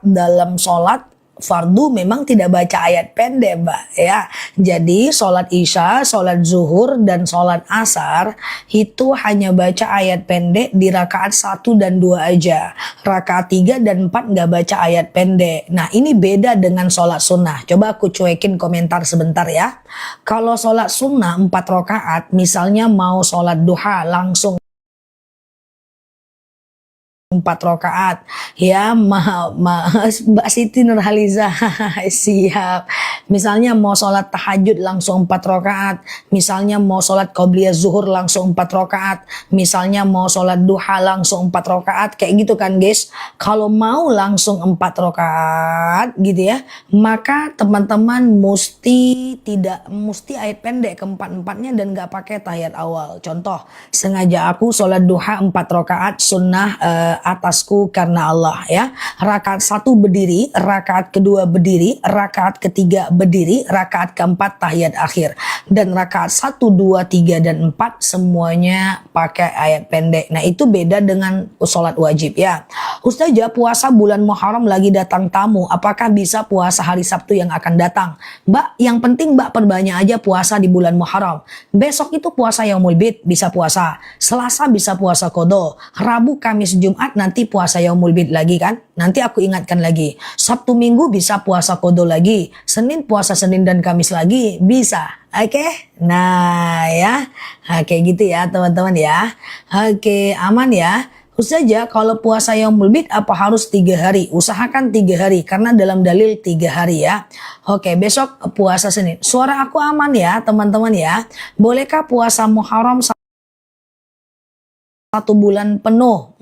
dalam sholat fardu memang tidak baca ayat pendek, Mbak, ya. Jadi sholat isya, sholat zuhur, dan sholat asar itu hanya baca ayat pendek di rakaat 1 dan 2 aja. Rakaat 3 dan 4 nggak baca ayat pendek. Nah, ini beda dengan sholat sunnah. Coba aku cuekin komentar sebentar ya. Kalau sholat sunnah 4 rakaat, misalnya mau sholat duha langsung 4 rakaat ya, Mbak Siti Nurhaliza siap. Misalnya mau sholat tahajud langsung 4 rakaat, misalnya mau sholat qobliyah zuhur langsung 4 rakaat, misalnya mau sholat duha langsung 4 rakaat, kayak gitu kan guys. Kalau mau langsung 4 rakaat gitu ya, maka teman-teman tidak mesti ayat pendek keempat-empatnya dan gak pakai tahiyat awal. Contoh, sengaja aku sholat duha 4 rakaat sunnah atasku karena Allah ya. Rakaat 1 berdiri, rakaat kedua berdiri, rakaat ketiga berdiri, rakaat keempat tahiyat akhir. Dan rakaat 1, 2, 3, dan 4 semuanya pakai ayat pendek. Nah, itu beda dengan sholat wajib ya. Ustazah, puasa bulan Muharram lagi datang tamu, apakah bisa puasa hari Sabtu yang akan datang? Mbak, yang penting Mbak perbanyak aja puasa di bulan Muharram. Besok itu puasa Yaumul Bid, bisa puasa. Selasa bisa puasa Qadha. Rabu, Kamis, Jumat nanti puasa Yaumul Bid lagi kan? Nanti aku ingatkan lagi. Sabtu Minggu bisa puasa Qadha lagi. Senin puasa Senin dan Kamis lagi, bisa. Oke, nah ya, kayak gitu ya teman-teman ya. Oke, aman ya. Ustazah, kalau puasa Yaumul Bid apa harus 3 hari? Usahakan 3 hari karena dalam dalil 3 hari ya. Oke, besok puasa Senin. Suara aku aman ya teman-teman ya. Bolehkah puasa Muharram 1 bulan penuh?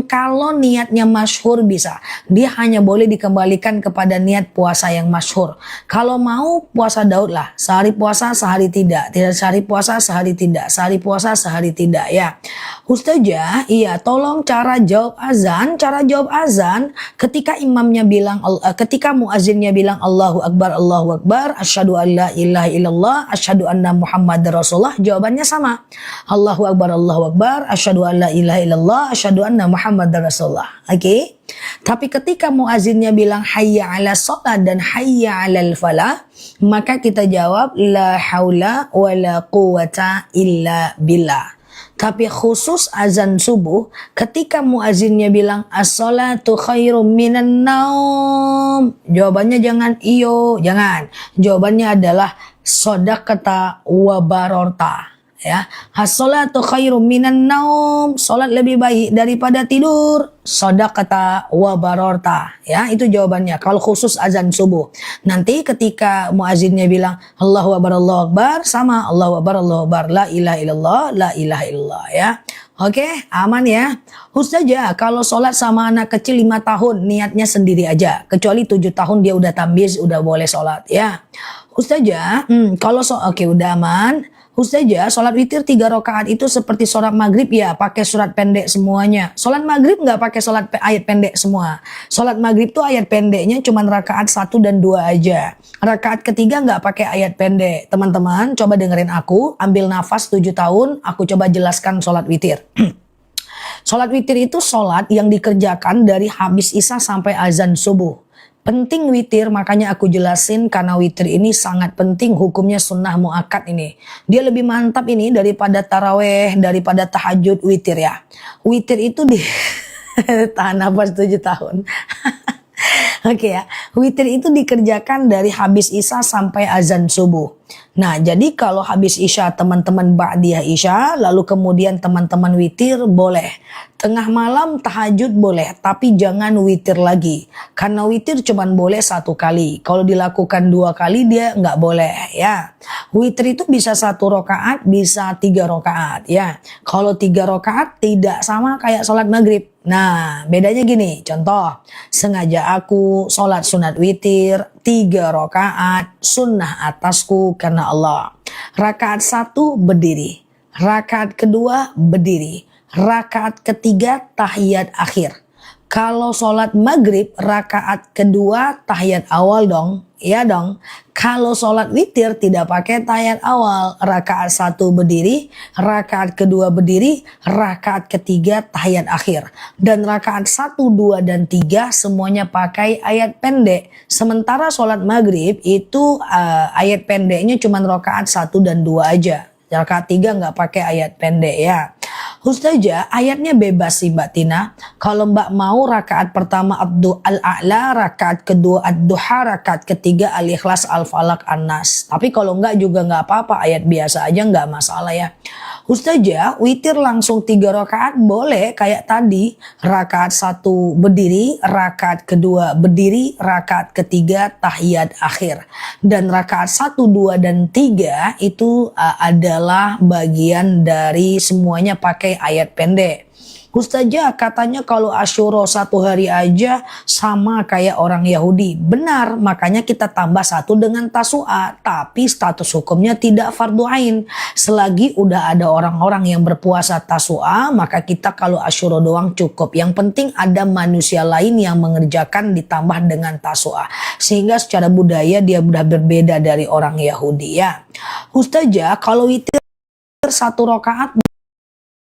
Kalau niatnya masyhur bisa. Dia hanya boleh dikembalikan kepada niat puasa yang masyhur. Kalau mau puasa Daud lah. Sehari puasa, sehari tidak. Tidak sehari puasa, sehari tidak. Sehari puasa, sehari tidak ya. Ustazah, iya tolong cara jawab azan. Cara jawab azan ketika imamnya bilang, ketika muazzinnya bilang Allahu Akbar, asyhadu an la ilaha illallah, asyhadu anna Muhammadar Rasulullah. Jawabannya sama. Allahu Akbar, asyhadu an la ilaha illallah, asyhadu anna Muhammadar Rasulullah. Oke. Tapi ketika muazzinnya bilang hayya 'ala shalah dan hayya 'alal falah, maka kita jawab la haula wala quwata illa billah. Tapi khusus azan subuh, ketika muazzinnya bilang as-salatu khairum minan naum, jawabannya jangan iyo, jangan. Jawabannya adalah shadaqata wa barorta. Ya, as-salatu khairum minan naum, salat lebih baik daripada tidur, shadaqata wa barorta. Ya, itu jawabannya kalau khusus azan subuh. Nanti ketika muazzinnya bilang Allahu Akbar, sama Allahu Akbar, la ilaha illallah, la ilaha illallah ya. Oke, aman ya. Ustazah, kalau sholat sama anak kecil 5 tahun niatnya sendiri aja, kecuali 7 tahun dia udah tamyiz, udah boleh sholat ya. Ustazah, kalau oke udah aman. Ustazah, sholat witir 3 rakaat itu seperti sholat maghrib ya, pakai surat pendek semuanya. Sholat maghrib nggak pakai ayat pendek semua. Sholat maghrib tuh ayat pendeknya cuma rakaat 1 dan 2 aja. Rakaat ketiga nggak pakai ayat pendek. Teman-teman, coba dengerin aku, ambil nafas 7 tahun, aku coba jelaskan sholat witir. Sholat witir itu sholat yang dikerjakan dari habis isya sampai azan subuh. Penting witir, makanya aku jelasin karena witir ini sangat penting, hukumnya sunnah muakkad ini. Dia lebih mantap ini daripada taraweh, daripada tahajud witir ya. Witir itu tahan nafas 7 tahun. Oke ya, witir itu dikerjakan dari habis isya sampai azan subuh. Nah, jadi kalau habis isya teman-teman ba'diyah isya, lalu kemudian teman-teman witir boleh. Tengah malam tahajud boleh, tapi jangan witir lagi. Karena witir cuma boleh 1 kali. Kalau dilakukan 2 kali dia nggak boleh ya. Witir itu bisa 1 rakaat, bisa 3 rakaat ya. Kalau 3 rakaat tidak sama kayak sholat maghrib. Nah, bedanya gini, contoh, sengaja aku sholat sunat witir 3 rakaat sunnah atasku karena Allah. Rakaat 1 berdiri, rakaat kedua berdiri, rakaat ketiga tahiyat akhir. Kalau sholat maghrib rakaat kedua tahiyat awal dong, Ya dong. Kalau sholat witir tidak pakai tahiyat awal. Rakaat 1 berdiri, rakaat kedua berdiri, rakaat ketiga tahiyat akhir. Dan rakaat 1, 2, dan 3 semuanya pakai ayat pendek. Sementara sholat maghrib itu ayat pendeknya cuma rakaat 1 dan 2 aja. Rakaat 3 nggak pakai ayat pendek ya. Ustazah, ayatnya bebas sih Mbak Tina. Kalau Mbak mau rakaat pertama Al-A'la, rakaat kedua Ad-Duha, rakaat ketiga Al-Ikhlas, Al-Falaq, An-Nas. Tapi kalau enggak juga nggak apa-apa, ayat biasa aja nggak masalah ya. Ustazah, witir langsung 3 rakaat boleh kayak tadi. Rakaat 1 berdiri, rakaat kedua berdiri, rakaat ketiga tahiyat akhir. Dan rakaat 1, 2, dan 3 itu adalah bagian dari semuanya pakai ayat pendek. Ustazah, katanya kalau Asyura 1 hari aja sama kayak orang Yahudi. Benar, makanya kita tambah 1 dengan Tasu'a. Tapi status hukumnya tidak fardu ain. Selagi udah ada orang-orang yang berpuasa Tasu'a, maka kita kalau Asyura doang cukup. Yang penting ada manusia lain yang mengerjakan ditambah dengan Tasu'a. Sehingga secara budaya dia udah berbeda dari orang Yahudi ya. Ustazah, kalau witir 1 rakaat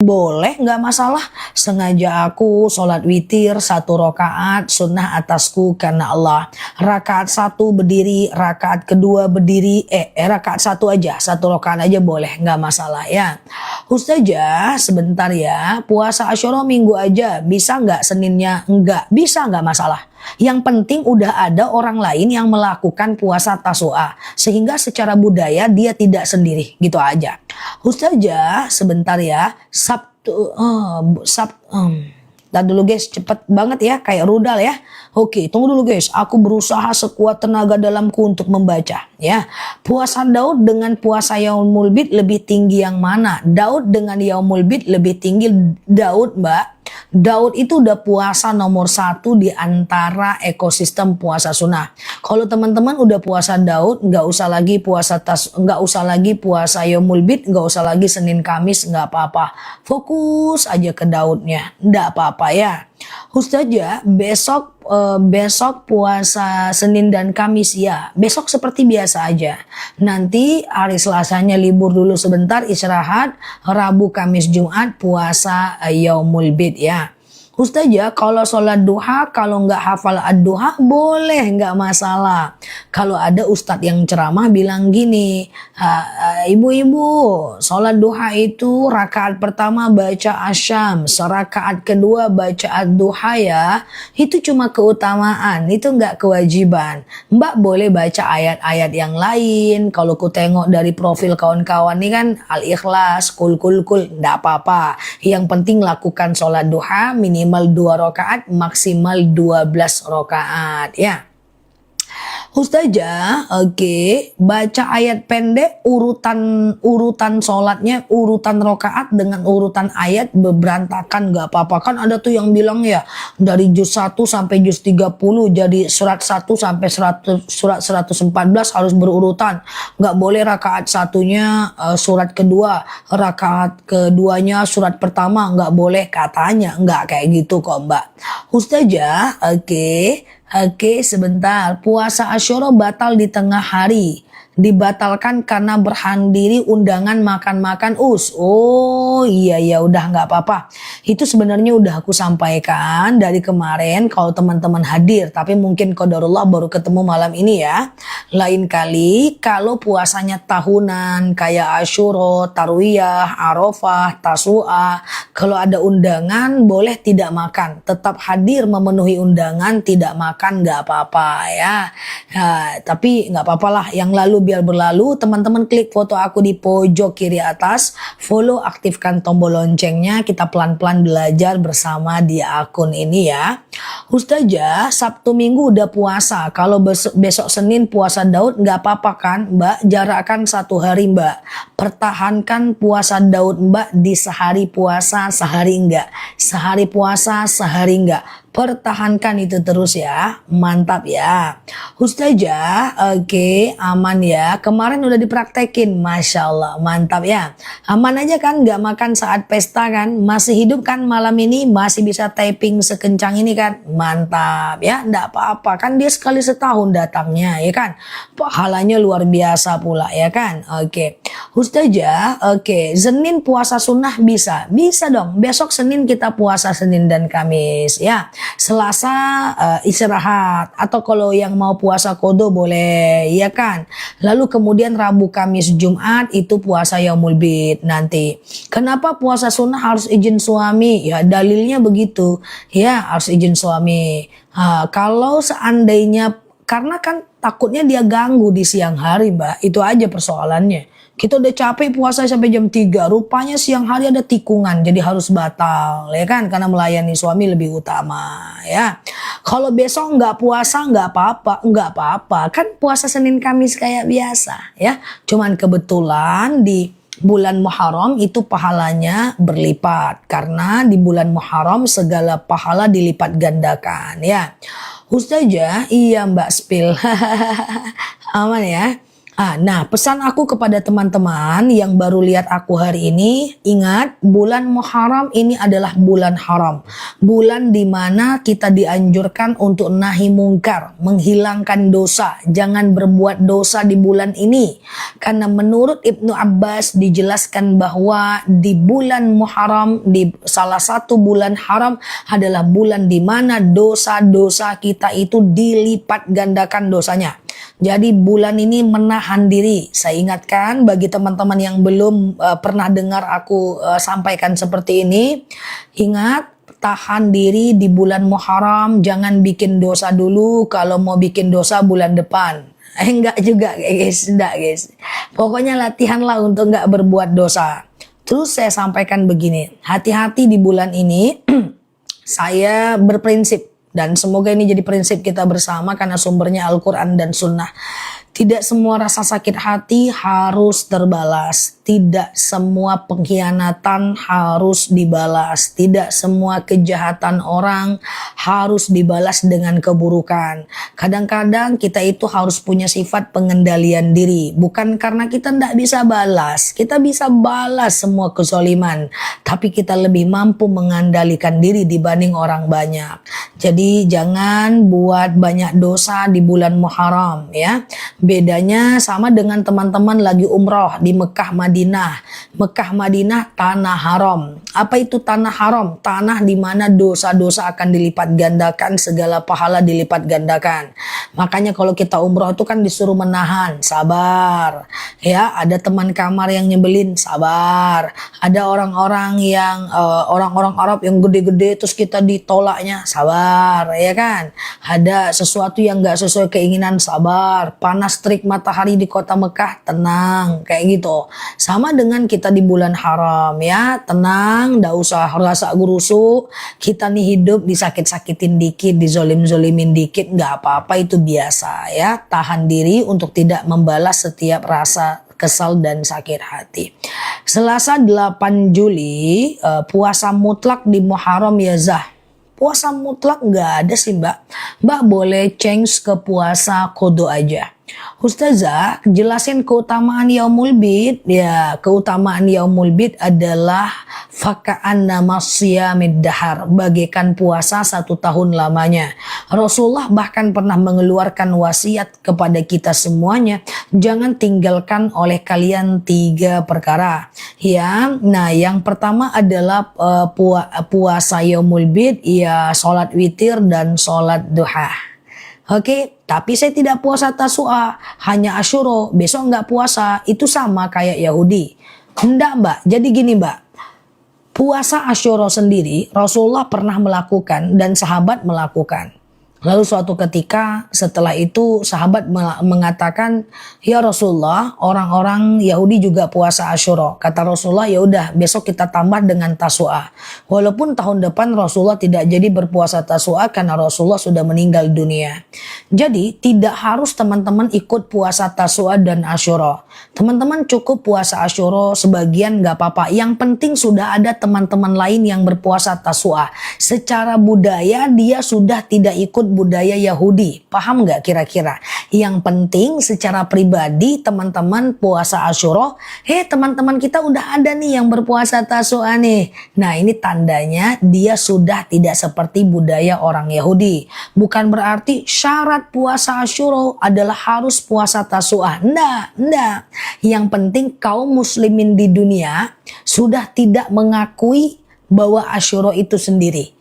boleh, nggak masalah. Sengaja aku sholat witir 1 rakaat sunnah atasku karena Allah. Rakaat 1 berdiri, rakaat kedua berdiri, rakaat 1 aja, 1 rakaat aja boleh, nggak masalah ya. Ustazah, sebentar ya, puasa Asyura minggu aja, bisa nggak Seninnya? Nggak bisa, nggak masalah. Yang penting udah ada orang lain yang melakukan puasa Tasu'a. Sehingga secara budaya dia tidak sendiri. Gitu aja. Ustazah, sebentar ya. Tadi dulu guys, cepet banget ya, kayak rudal ya. Oke, tunggu dulu guys. Aku berusaha sekuat tenaga dalamku untuk membaca ya. Puasa Daud dengan puasa Yaumul Bid lebih tinggi yang mana? Daud dengan Yaumul Bid lebih tinggi Daud, Mbak. Daud itu udah puasa nomor 1 di antara ekosistem puasa sunnah. Kalau teman-teman udah puasa Daud, nggak usah lagi puasa Yaumul Bid, nggak usah lagi Senin Kamis, nggak apa-apa. Fokus aja ke Daudnya, nggak apa-apa ya. Ustazah, besok puasa Senin dan Kamis ya. Besok seperti biasa aja. Nanti hari Selasanya libur dulu sebentar, istirahat. Rabu, Kamis, Jumat puasa Yaumul Bid ya. Ustazah, kalau sholat duha, kalau nggak hafal ad-duha, boleh, nggak masalah. Kalau ada ustadz yang ceramah bilang gini, ibu-ibu, sholat duha itu rakaat pertama baca asyam, rakaat kedua baca ad-duha ya. Itu cuma keutamaan, itu nggak kewajiban. Mbak boleh baca ayat-ayat yang lain. Kalau ku tengok dari profil kawan-kawan ini kan Al-Ikhlas, kul, nggak apa-apa. Yang penting lakukan sholat duha minimal 2 rakaat, maksimal 12 rakaat ya. Ustazah, oke, baca ayat pendek, urutan sholatnya, urutan rokaat dengan urutan ayat berantakan, gak apa-apa. Kan ada tuh yang bilang ya, dari juz 1 sampai juz 30, jadi surat 1 sampai surat 114 harus berurutan. Gak boleh rakaat satunya surat kedua, rakaat keduanya surat pertama, gak boleh katanya. Gak kayak gitu kok Mbak. Ustazah, Oke, sebentar. Puasa Asyura batal di tengah hari. Dibatalkan karena berhadiri undangan makan-makan us. Oh iya ya udah nggak apa-apa. Itu sebenarnya udah aku sampaikan dari kemarin kalau teman-teman hadir. Tapi mungkin qadarullah baru ketemu malam ini ya. Lain kali kalau puasanya tahunan kayak Asyura, Tarwiyah, Arafah, Tasu'a. Kalau ada undangan boleh tidak makan. Tetap hadir memenuhi undangan, tidak makan nggak apa-apa ya. Nah, tapi nggak apa-apa lah. Yang lalu biar berlalu, teman-teman klik foto aku di pojok kiri atas, follow, aktifkan tombol loncengnya, kita pelan-pelan belajar bersama di akun ini ya. Ustazah, Sabtu Minggu udah puasa, kalau besok Senin puasa Daud nggak apa-apa kan Mbak? Jarakkan 1 hari Mbak, pertahankan puasa Daud Mbak di sehari puasa sehari enggak, sehari puasa sehari enggak. Pertahankan itu terus ya. Mantap ya. Ustazah, oke, aman ya. Kemarin udah dipraktekin, Masya Allah, mantap ya. Aman aja kan, gak makan saat pesta kan? Masih hidup kan malam ini? Masih bisa typing sekencang ini kan? Mantap ya, ndak apa-apa. Kan dia sekali setahun datangnya ya kan? Pahalanya luar biasa pula ya kan? Oke. Ustazah, oke, Senin puasa sunnah bisa? Bisa dong. Besok Senin kita puasa Senin dan Kamis ya. Selasa istirahat, atau kalau yang mau puasa kodo boleh ya kan. Lalu kemudian Rabu, Kamis, Jumat itu puasa Yaumul Bid nanti. Kenapa puasa sunnah harus izin suami? Ya dalilnya begitu ya, harus izin suami. Kalau seandainya, karena kan takutnya dia ganggu di siang hari Mbak, itu aja persoalannya. Kita udah capek puasa sampai jam 3, rupanya siang hari ada tikungan, jadi harus batal ya kan, karena melayani suami lebih utama ya. Kalau besok nggak puasa nggak apa-apa, kan puasa Senin Kamis kayak biasa ya. Cuman kebetulan di bulan Muharram itu pahalanya berlipat, karena di bulan Muharram segala pahala dilipat gandakan ya. Ustazah, iya Mbak Spil. Aman ya. Nah, pesan aku kepada teman-teman yang baru lihat aku hari ini, ingat bulan Muharram ini adalah bulan haram. Bulan dimana kita dianjurkan untuk nahi mungkar, menghilangkan dosa. Jangan berbuat dosa di bulan ini. Karena menurut Ibnu Abbas dijelaskan bahwa di bulan Muharram, di salah satu bulan haram adalah bulan dimana dosa-dosa kita itu dilipat gandakan dosanya. Jadi bulan ini menahan diri. Saya ingatkan bagi teman-teman yang belum pernah dengar aku sampaikan seperti ini. Ingat, tahan diri di bulan Muharram. Jangan bikin dosa dulu. Kalau mau bikin dosa bulan depan. Enggak juga guys, enggak guys. Pokoknya latihanlah untuk enggak berbuat dosa. Terus saya sampaikan begini. Hati-hati di bulan ini. Saya berprinsip. Dan semoga ini jadi prinsip kita bersama karena sumbernya Al-Quran dan Sunnah. Tidak semua rasa sakit hati harus terbalas. Tidak semua pengkhianatan harus dibalas. Tidak semua kejahatan orang harus dibalas dengan keburukan. Kadang-kadang kita itu harus punya sifat pengendalian diri. Bukan karena kita tidak bisa balas. Kita bisa balas semua kezaliman. Tapi kita lebih mampu mengendalikan diri dibanding orang banyak. Jadi jangan buat banyak dosa di bulan Muharram ya. Bedanya sama dengan teman-teman lagi umroh di Mekah Madinah. Mekah Madinah tanah haram. Apa itu tanah haram? Tanah di mana dosa-dosa akan dilipat gandakan, segala pahala dilipat gandakan. Makanya kalau kita umroh itu kan disuruh menahan, sabar. Ya, ada teman kamar yang nyebelin, sabar. Ada orang-orang yang orang-orang Arab yang gede-gede terus kita ditolaknya, sabar, ya kan? Ada sesuatu yang nggak sesuai keinginan, sabar. Panas terik matahari di kota Mekah, tenang, kayak gitu. Sama dengan kita di bulan haram ya, tenang, nggak usah rasa gurusuk. Kita nih hidup disakit-sakitin dikit, dizolim-zolimin dikit, nggak apa-apa, itu biasa ya. Tahan diri untuk tidak membalas setiap rasa kesal dan sakit hati. Selasa 8 Juli puasa mutlak di Muharram ya Zah. Puasa mutlak nggak ada sih Mbak. Mbak boleh change ke puasa kodo aja. Ustazah, jelasin keutamaan Yaumul Bid. Ya, keutamaan Yaumul Bid adalah faka'anna masyamid dahar, bagaikan puasa 1 tahun lamanya. Rasulullah bahkan pernah mengeluarkan wasiat kepada kita semuanya, jangan tinggalkan oleh kalian 3 perkara. Ya, nah yang pertama adalah puasa Yaumul Bid, ya sholat witir dan sholat duha. Oke, tapi saya tidak puasa Tasu'a, hanya Asyura, besok nggak puasa, itu sama kayak Yahudi. Enggak Mbak, jadi gini Mbak, puasa Asyura sendiri Rasulullah pernah melakukan dan sahabat melakukan. Lalu suatu ketika setelah itu sahabat mengatakan, ya Rasulullah, orang-orang Yahudi juga puasa Asyura. Kata Rasulullah, ya udah besok kita tambah dengan Tasu'a. Walaupun tahun depan Rasulullah tidak jadi berpuasa Tasu'a karena Rasulullah sudah meninggal dunia. Jadi tidak harus teman-teman ikut puasa Tasu'a dan Asyura. Teman-teman cukup puasa Asyura sebagian gak apa-apa. Yang penting sudah ada teman-teman lain yang berpuasa Tasu'a. Secara budaya dia sudah tidak ikut budaya Yahudi. Paham gak kira-kira? Yang penting secara pribadi teman-teman puasa Asyura. Teman-teman kita udah ada nih yang berpuasa Tasu'a nih. Nah ini tandanya dia sudah tidak seperti budaya orang Yahudi. Bukan berarti syarat puasa Asyura adalah harus puasa Tasu'a. Enggak. Yang penting kaum muslimin di dunia sudah tidak mengakui bahwa Asyura itu sendiri.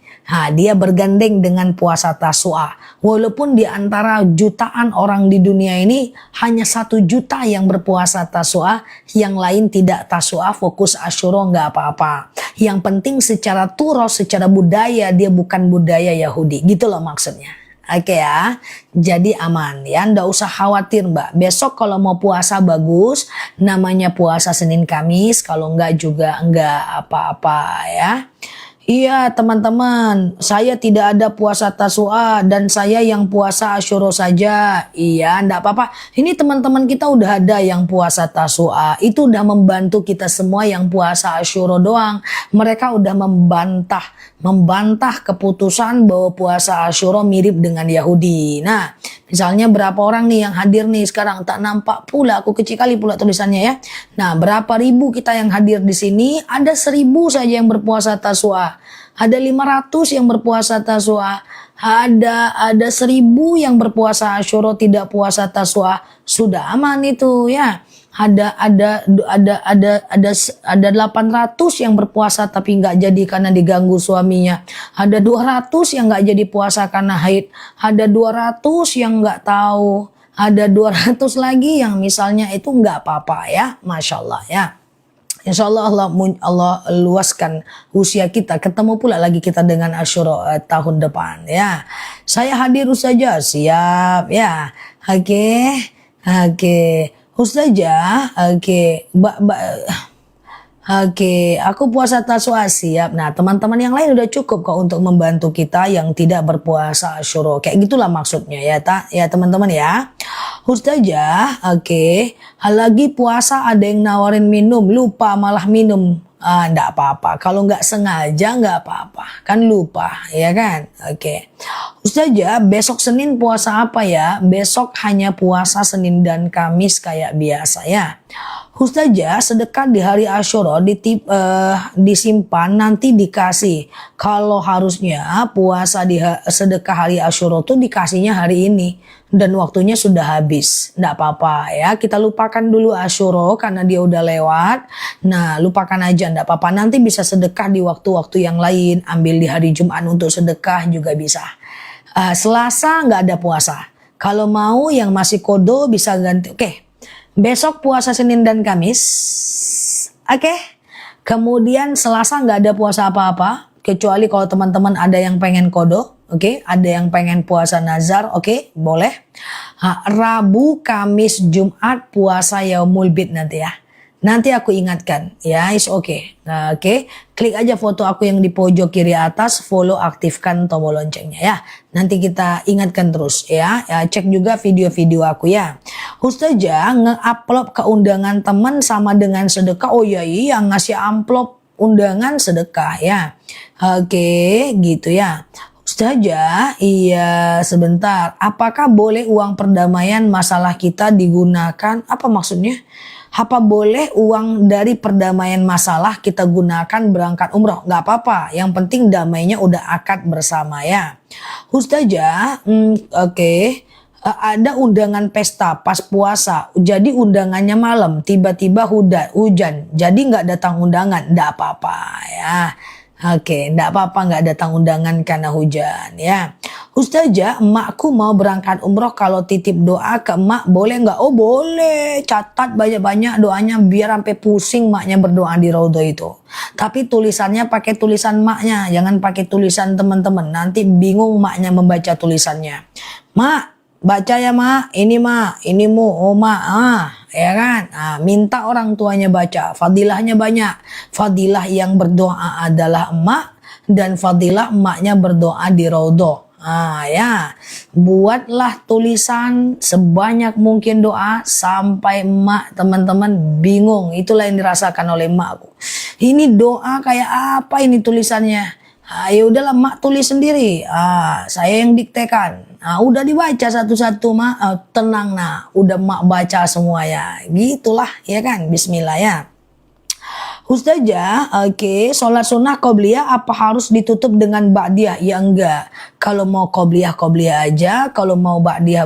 Dia bergandeng dengan puasa Tasu'a. Walaupun di antara jutaan orang di dunia ini hanya 1 juta yang berpuasa Tasu'a, yang lain tidak Tasu'a, fokus Asyura nggak apa-apa. Yang penting secara turos, secara budaya dia bukan budaya Yahudi. Gitu loh maksudnya. Oke ya, jadi aman ya, ndak usah khawatir mbak. Besok kalau mau puasa bagus, namanya puasa Senin Kamis, kalau enggak juga enggak apa-apa ya. Iya teman-teman, saya tidak ada puasa Tasu'a dan saya yang puasa Asyura saja. Iya, enggak apa-apa. Ini teman-teman kita udah ada yang puasa Tasu'a. Itu udah membantu kita semua yang puasa Asyura doang. Mereka udah membantah keputusan bahwa puasa Asyura mirip dengan Yahudi. Nah, misalnya berapa orang nih yang hadir nih sekarang, tak nampak pula, aku kecil kali pula tulisannya ya. Nah, berapa ribu kita yang hadir di sini, ada 1000 saja yang berpuasa Tasu'a. Ada 500 yang berpuasa Tasu'a. Ada 1000 yang berpuasa Asyura tidak puasa Tasu'a. Sudah aman itu ya. Ada 800 yang berpuasa tapi nggak jadi karena diganggu suaminya. Ada 200 yang nggak jadi puasa karena haid. Ada 200 yang nggak tahu. Ada 200 lagi yang misalnya itu nggak apa-apa ya. Masya Allah ya. Insya Allah Allah luaskan usia kita. Ketemu pula lagi kita dengan Asyura tahun depan ya. Saya hadir saja siap ya. Oke. Ustazah, aku puasa Tasu'a siap. Nah, teman-teman yang lain udah cukup kok untuk membantu kita yang tidak berpuasa Asyura. Kayak gitulah maksudnya ya, teman-teman ya. Ustazah, lagi puasa ada yang nawarin minum, lupa malah minum. Nggak apa-apa. Kalau nggak sengaja nggak apa-apa. Kan lupa, ya kan? Ustazah, besok Senin puasa apa ya? Besok hanya puasa Senin dan Kamis kayak biasa ya. Ustazah, sedekah di hari Asyura disimpan nanti dikasih. Kalau harusnya puasa sedekah hari Asyura tuh dikasihnya hari ini. Dan waktunya sudah habis. Nggak apa-apa ya. Kita lupakan dulu Asyura karena dia udah lewat. Nah lupakan aja nggak apa-apa. Nanti bisa sedekah di waktu-waktu yang lain. Ambil di hari Jumat untuk sedekah juga bisa. Selasa nggak ada puasa. Kalau mau yang masih kodo bisa ganti. Besok puasa Senin dan Kamis. Kemudian Selasa nggak ada puasa apa-apa. Kecuali kalau teman-teman ada yang pengen kodo. Ada yang pengen puasa nazar, boleh. Rabu, Kamis, Jumat puasa Yaumul Bid nanti ya. Nanti aku ingatkan, ya, klik aja foto aku yang di pojok kiri atas, follow, aktifkan tombol loncengnya ya. Nanti kita ingatkan terus ya. Cek juga video-video aku ya. Ustazah, nge-upload ke undangan teman sama dengan sedekah. Oh iya, ngasih amplop undangan sedekah ya. Gitu ya. Ustazah, iya sebentar. Apakah boleh uang perdamaian masalah kita digunakan? Apa maksudnya? Apa boleh uang dari perdamaian masalah kita gunakan berangkat umroh? Gak apa-apa. Yang penting damainya udah akad bersama ya. Ustazah, ada undangan pesta pas puasa. Jadi undangannya malam. Tiba-tiba hujan. Jadi gak datang undangan. Gak apa-apa ya. Oke, enggak apa-apa nggak datang undangan karena hujan ya. Ustazah, emakku mau berangkat umroh, kalau titip doa ke emak boleh nggak? Oh boleh, catat banyak-banyak doanya biar sampai pusing emaknya berdoa di raudhah itu. Tapi tulisannya pakai tulisan emaknya, jangan pakai tulisan teman-teman. Nanti bingung emaknya membaca tulisannya. Mak, baca ya mak, ini mu, oh mak, ya kan, minta orang tuanya baca, fadilahnya banyak. Fadilah yang berdoa adalah emak, dan fadilah emaknya berdoa di raudhah. Ya, buatlah tulisan sebanyak mungkin doa sampai emak teman-teman bingung. Itulah yang dirasakan oleh emakku. Ini doa kayak apa ini tulisannya? Ya udahlah mak tulis sendiri. Saya yang diktekan. Udah dibaca satu-satu mak. Tenang nah, udah mak baca semua ya. Gitulah ya kan. Bismillah ya. Ustazah, oke, sholat sunnah qobliyah apa harus ditutup dengan ba'diyah? Ya enggak. Kalau mau qobliyah aja, kalau mau ba'diyah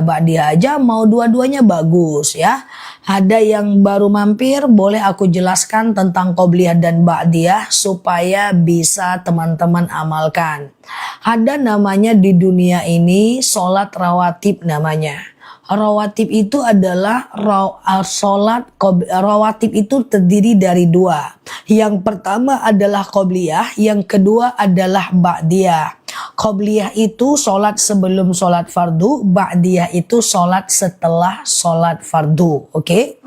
aja, mau dua-duanya bagus ya. Ada yang baru mampir, boleh aku jelaskan tentang qobliyah dan ba'diyah supaya bisa teman-teman amalkan. Ada namanya di dunia ini sholat rawatib namanya. Rawatib itu adalah rawatib itu terdiri dari dua. Yang pertama adalah qobliyah, yang kedua adalah ba'diyah. Qobliyah itu sholat sebelum sholat fardu, ba'diyah itu sholat setelah sholat fardu. Oke?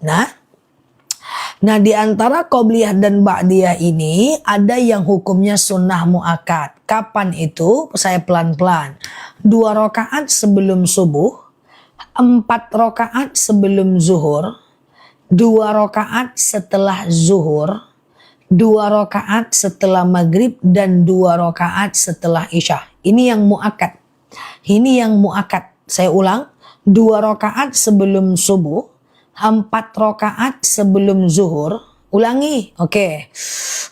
Nah, di antara qobliyah dan ba'diyah ini ada yang hukumnya sunnah muakkad. Kapan itu? Saya pelan-pelan. 2 rakaat sebelum subuh, 4 rakaat sebelum zuhur, 2 rakaat setelah zuhur, 2 rakaat setelah maghrib, dan 2 rakaat setelah isya. Ini yang muakkad. Ini yang muakkad. Saya ulang, 2 rakaat sebelum subuh, 4 rakaat sebelum zuhur. Ulangi, oke.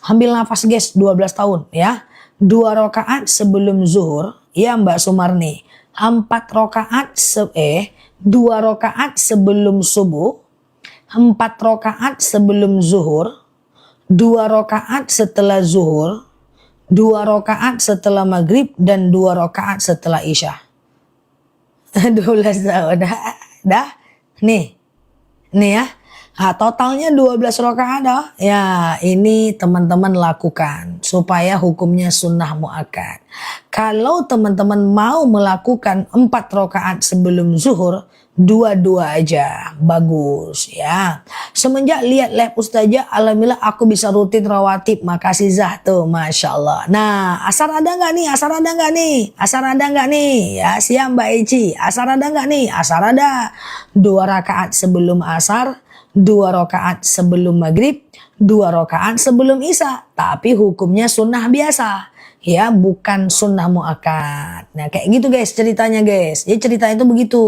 Ambil nafas guys, 12 tahun ya. 2 rakaat sebelum zuhur, ya Mbak Sumarni. 4 rakaat 2 rakaat sebelum subuh, 4 rakaat sebelum zuhur, 2 rakaat setelah zuhur, 2 rakaat setelah maghrib, dan 2 rakaat setelah isya. 12 tahun. Dah? Nih ya. Totalnya 12 rakaat dah. Ya, ini teman-teman lakukan supaya hukumnya sunnah muakkad. Kalau teman-teman mau melakukan 4 rakaat sebelum zuhur, 2 aja. Bagus ya. Semenjak lihat live Ustazah, alhamdulillah aku bisa rutin rawatib. Makasih Zah tuh, Masya Allah. Nah, asar ada nggak nih? Asar ada nggak nih? Asar ada nggak nih? Ya, siap Mbak Eci. Asar ada nggak nih? Asar ada. 2 rakaat sebelum asar, 2 rakaat sebelum maghrib, 2 rakaat sebelum isya. Tapi hukumnya sunnah biasa. Ya, bukan sunnah muakkad. Nah, kayak gitu guys ceritanya guys. Ya, ceritanya itu begitu.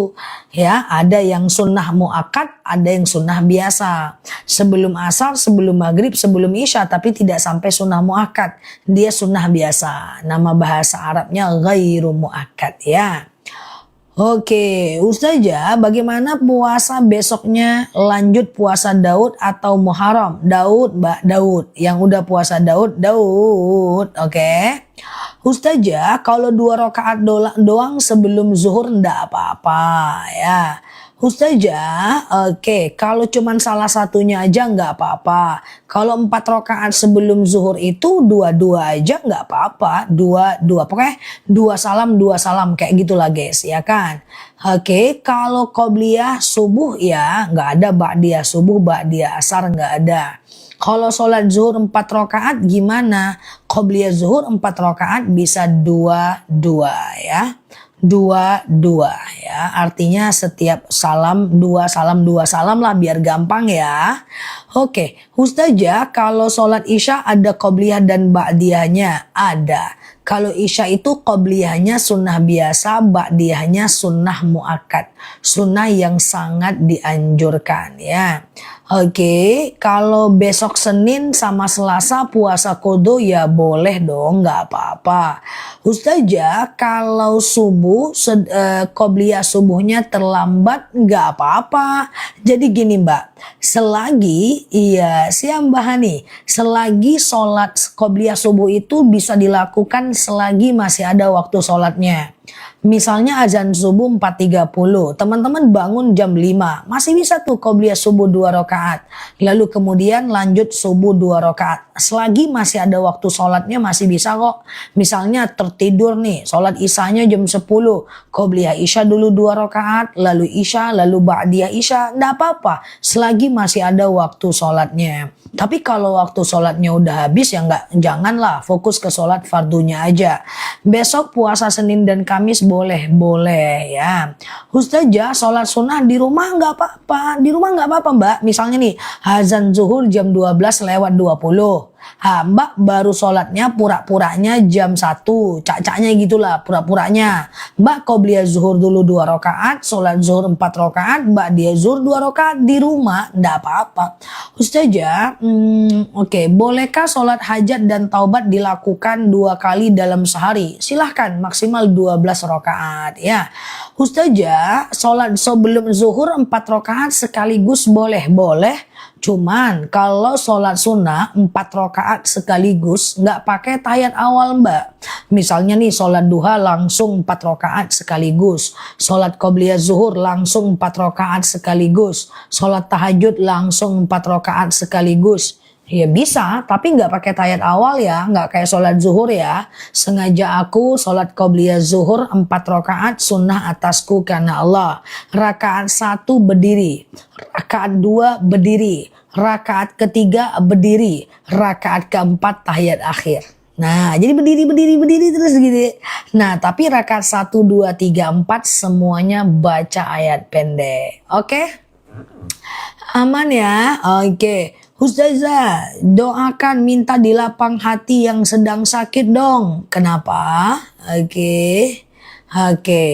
Ya, ada yang sunnah muakkad, ada yang sunnah biasa. Sebelum asar, sebelum maghrib, sebelum isya, tapi tidak sampai sunnah muakkad. Dia sunnah biasa. Nama bahasa Arabnya ghairu muakkad ya. Oke, Ustazah, bagaimana puasa besoknya? Lanjut puasa Daud atau Muharram? Daud, Mbak Daud. Yang udah puasa Daud. Oke. Ustazah, kalau 2 rakaat doang sebelum zuhur ndak apa-apa ya. Ustazah, oke, kalau cuman salah satunya aja nggak apa-apa. Kalau 4 rakaat sebelum zuhur itu 2 aja nggak apa-apa. 2, pokoknya 2 salam kayak gitulah guys, ya kan. Oke, kalau qobliyah subuh ya nggak ada, ba'diyah subuh, ba'diyah asar nggak ada. Kalau sholat zuhur 4 rakaat gimana? Qobliyah zuhur 4 rakaat bisa 2 ya. 2 ya, artinya setiap salam 2 salam lah biar gampang ya. Oke, Ustazah, kalau sholat isya ada qobliyah dan ba'diyahnya? Ada. Kalau isya itu qobliyahnya sunnah biasa, ba'diyahnya sunnah muakkad, sunnah yang sangat dianjurkan ya. Oke, kalau besok Senin sama Selasa puasa qodho ya boleh dong, nggak apa-apa. Ustazah, kalau subuh qobliyah subuhnya terlambat nggak apa-apa. Jadi gini Mbak, selagi Iya, siap Mbak Hani. Selagi sholat qobliyah subuh itu bisa dilakukan selagi masih ada waktu sholatnya. Misalnya azan subuh 4.30, teman-teman bangun jam 5, masih bisa tuh qobliyah subuh 2 rakaat. Lalu kemudian lanjut subuh 2 rakaat. Selagi masih ada waktu sholatnya masih bisa kok. Misalnya tertidur nih, sholat isyanya jam 10, qobliyah isya dulu 2 rakaat, lalu isya, lalu ba'diyah isya, enggak apa-apa. Selagi masih ada waktu sholatnya. Tapi kalau waktu sholatnya udah habis ya janganlah, fokus ke sholat fardunya aja. Besok puasa Senin dan Kamis boleh ya. Ustazah, sholat sunnah di rumah nggak apa-apa. Di rumah nggak apa-apa Mbak. Misalnya nih, azan zuhur jam 12 lewat 20. Mbak baru sholatnya pura-puranya jam 1, cak-caknya gitulah pura-puranya. Mbak qobliyah zuhur dulu 2 rakaat, sholat zuhur 4 rakaat, Mbak dia zuhur 2 rakaat di rumah, ndak apa-apa. Ustazah, oke, bolehkah sholat hajat dan taubat dilakukan 2 kali dalam sehari? Silahkan, maksimal 12 rakaat ya. Ustazah, sholat sebelum zuhur 4 rakaat sekaligus boleh? Cuman kalau sholat sunnah 4 rakaat sekaligus nggak pakai tahiyat awal Mbak. Misalnya nih sholat duha langsung 4 rakaat sekaligus. Sholat qobliyah zuhur langsung 4 rakaat sekaligus. Sholat tahajud langsung 4 rakaat sekaligus. Ya bisa, tapi nggak pakai tahiyat awal ya, nggak kayak sholat zuhur ya. Sengaja aku sholat qobliyah zuhur 4 rakaat sunnah atasku karena Allah. Rakaat 1 berdiri, rakaat 2 berdiri, rakaat ketiga berdiri, rakaat keempat tahiyat akhir. Nah, jadi berdiri terus gitu. Nah, tapi rakaat 1, 2, 3, 4 semuanya baca ayat pendek. Oke? Aman ya? Oke. Ustazah, doakan minta di lapang hati yang sedang sakit dong. Kenapa? Oke.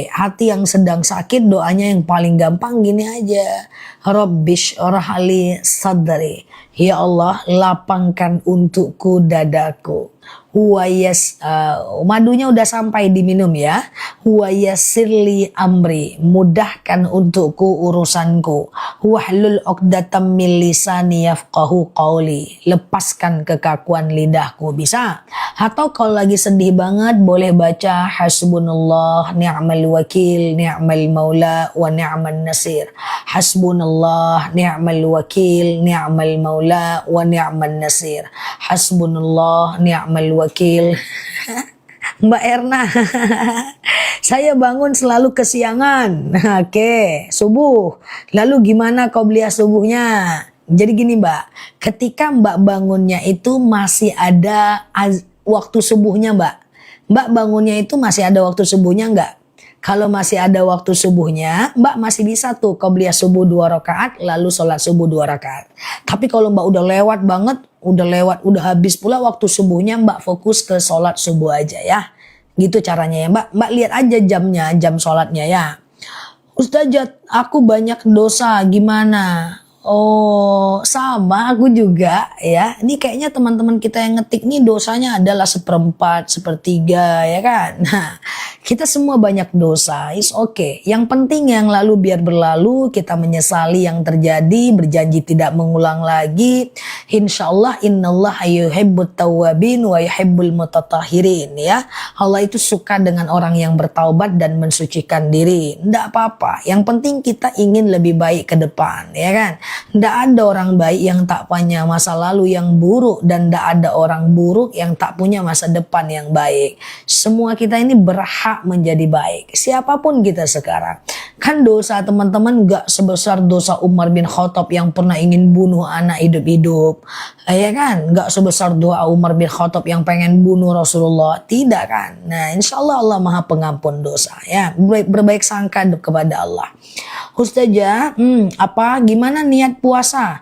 Hati yang sedang sakit doanya yang paling gampang gini aja. Rabbish orhali sadri. Ya Allah, lapangkan untukku dadaku. Madunya udah sampai diminum ya. Sirli amri, mudahkan untukku urusanku. Wahlul 'uqdatam min lisani yafqahu qawli, lepaskan kekakuan lidahku. Bisa. Atau kalau lagi sedih banget boleh baca hasbunallah ni'mal wakil ni'mal maula wa ni'man nasir. Hasbunallah ni'mal wakil ni'mal maula wa ni'man nasir. Hasbunallah ni'mal wakil. Mbak Erna, saya bangun selalu kesiangan. Oke, subuh. Lalu gimana qobliyah subuhnya? Jadi gini Mbak, ketika Mbak bangunnya itu masih ada waktu subuhnya Mbak. Mbak bangunnya itu masih ada waktu subuhnya enggak? Kalau masih ada waktu subuhnya, Mbak masih bisa tuh qobliyah subuh 2 rakaat, lalu sholat subuh 2 rakaat. Tapi kalau Mbak udah lewat banget, udah habis pula waktu subuhnya, Mbak fokus ke sholat subuh aja ya. Gitu caranya ya Mbak. Mbak lihat aja jamnya, jam sholatnya ya. Ustazah, aku banyak dosa, gimana? Oh, sama aku juga ya. Ini kayaknya teman-teman kita yang ngetik nih dosanya adalah 1/4, 1/3 ya kan. Nah, kita semua banyak dosa, is okay. Yang penting yang lalu biar berlalu, kita menyesali yang terjadi, berjanji tidak mengulang lagi. Insyaallah innallaha yuhibbut tawwabin wa yuhibbul mutatahhirin ya. Allah itu suka dengan orang yang bertaubat dan mensucikan diri. Nggak apa-apa. Yang penting kita ingin lebih baik ke depan ya kan. Nggak ada orang baik yang tak punya masa lalu yang buruk, dan nggak ada orang buruk yang tak punya masa depan yang baik. Semua kita ini berhak menjadi baik, siapapun kita sekarang. Kan dosa teman-teman nggak sebesar dosa Umar bin Khattab yang pernah ingin bunuh anak hidup-hidup, ya kan? Nggak sebesar doa Umar bin Khattab yang pengen bunuh Rasulullah, tidak kan? Nah, insya Allah Allah Maha Pengampun dosa ya. Berbaik sangka kepada Allah. Ustazah, gimana niat puasa?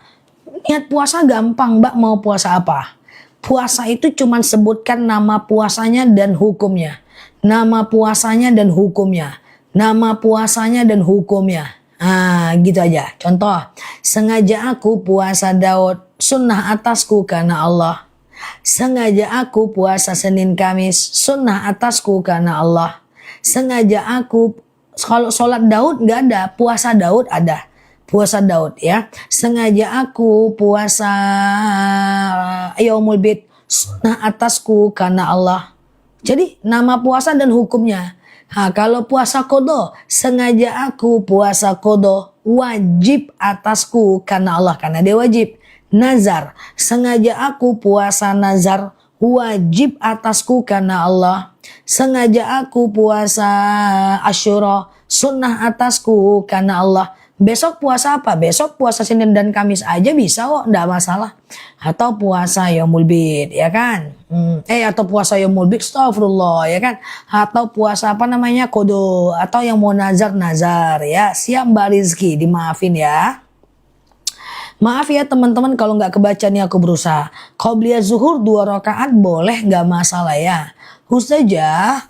Niat puasa gampang Mbak, mau puasa apa? Puasa itu cuman sebutkan nama puasanya dan hukumnya. Nama puasanya dan hukumnya. Nama puasanya dan hukumnya. Gitu aja. Contoh, sengaja aku puasa Daud, sunnah atasku karena Allah. Sengaja aku puasa Senin Kamis, sunnah atasku karena Allah. Sengaja aku, kalau sholat Daud nggak ada, puasa Daud ada. puasa Daud ya. Sengaja aku puasa Yaumul Bid, sunnah atasku karena Allah. Jadi nama puasa dan hukumnya. Kalau puasa kodo, sengaja aku puasa kodo, wajib atasku karena Allah, karena dia wajib. Nazar, sengaja aku puasa nazar, wajib atasku karena Allah. Sengaja aku puasa Asyura, sunnah atasku karena Allah. Besok puasa apa? Besok puasa Senin dan Kamis aja bisa kok, enggak masalah. Atau puasa Yaumul Bid, ya kan? Atau puasa Yaumul Bid, astagfirullah, ya kan? Atau puasa apa namanya? Kodo, atau yang mau nazar ya. Siap Mbak Rizky, dimaafin ya. Maaf ya teman-teman kalau nggak kebaca nih aku berusaha. Qobliyah zuhur 2 rakaat boleh, nggak masalah ya. Ustazah,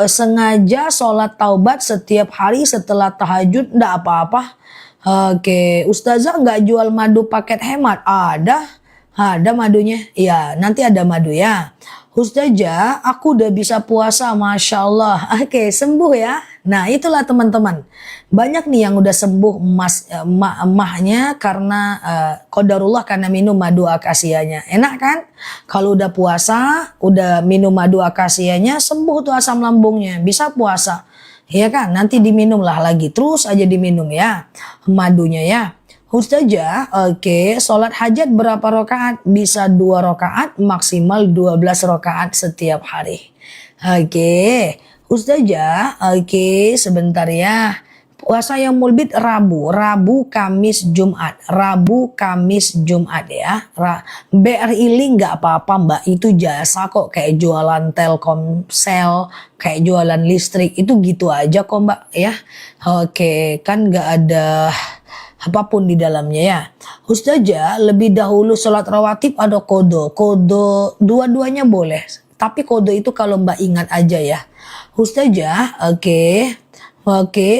sengaja sholat taubat setiap hari setelah tahajud, nggak apa-apa. Ustazah nggak jual madu paket hemat? Ada madunya. Ya, nanti ada madu ya. Ustazah, aku udah bisa puasa, Masya Allah. Sembuh ya. Nah, itulah teman-teman. Banyak nih yang udah sembuh emahnya karena qadarullah, karena minum madu akasianya. Enak kan? Kalau udah puasa, udah minum madu akasianya, sembuh tuh asam lambungnya. Bisa puasa. Ya kan? Nanti diminum lah lagi. Terus aja diminum ya. Madunya ya. Ustazah, sholat hajat berapa rakaat? Bisa 2 rakaat, maksimal 12 rakaat setiap hari. Ustazah, sebentar ya. Puasa Yaumul Bid Rabu, Kamis, Jumat. Rabu, Kamis, Jumat ya. BRI Link nggak apa-apa Mbak, itu jasa kok, kayak jualan Telkomsel, kayak jualan listrik, itu gitu aja kok Mbak ya. Kan nggak ada apapun di dalamnya ya. Ustazah, lebih dahulu sholat rawatib atau kodo? Kodo dua-duanya boleh. Tapi kodo itu kalau Mbak ingat aja ya. Ustazah,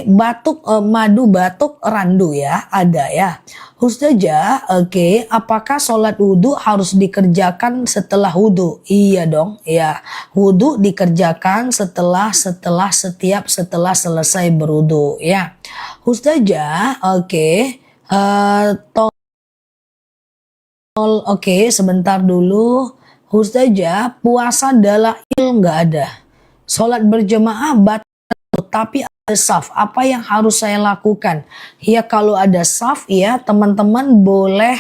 batuk, madu batuk randu ya, ada ya. Ustazah, apakah sholat wudhu harus dikerjakan setelah wudhu? Iya dong, ya. Wudhu dikerjakan setelah selesai berwudhu ya. Ustazah, sebentar dulu. Ustazah, puasa dalail nggak ada. Sholat berjamaah batal, tapi ada saf. Apa yang harus saya lakukan? Ya kalau ada saf ya teman-teman boleh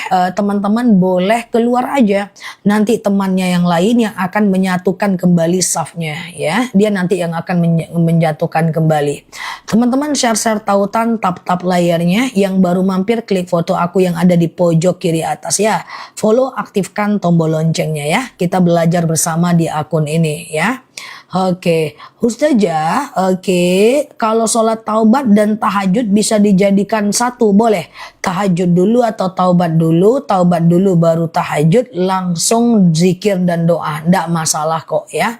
keluar aja. Nanti temannya yang lain yang akan menyatukan kembali safnya ya. Dia nanti yang akan menjatuhkan kembali. Teman-teman share tautan, tap layarnya. Yang baru mampir klik foto aku yang ada di pojok kiri atas ya. Follow, aktifkan tombol loncengnya ya. Kita belajar bersama di akun ini ya. Ustazah, kalau sholat taubat dan tahajud bisa dijadikan satu, boleh? Tahajud dulu atau taubat dulu baru tahajud, langsung zikir dan doa, ndak masalah kok ya.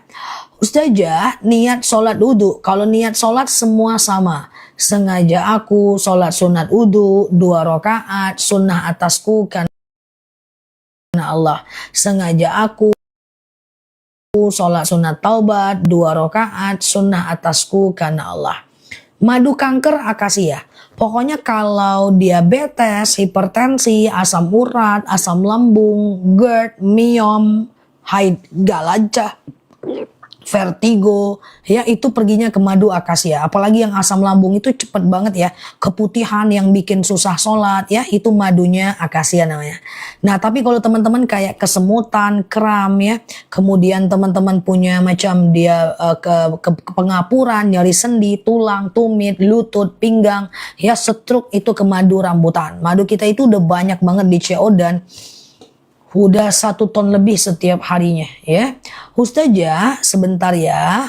Ustazah, niat sholat wudhu, kalau niat sholat semua sama. Sengaja aku sholat sunat wudhu 2 rakaat, sunnah atasku karena Allah. Sengaja aku sholat sunat taubat 2 rakaat, sunnah atasku karena Allah. Madu kanker akasia. Pokoknya kalau diabetes, hipertensi, asam urat, asam lambung, GERD, myom, haid, galaja, vertigo, ya itu perginya ke madu akasia. Apalagi yang asam lambung itu cepet banget ya, keputihan yang bikin susah sholat ya, itu madunya akasia namanya. Nah tapi kalau teman-teman kayak kesemutan, kram ya, kemudian teman-teman punya macam dia ke pengapuran, nyeri sendi, tulang, tumit, lutut, pinggang, ya stroke, itu ke madu rambutan. Madu kita itu udah banyak banget di CO dan udah 1 ton lebih setiap harinya ya. Ustazah, sebentar ya.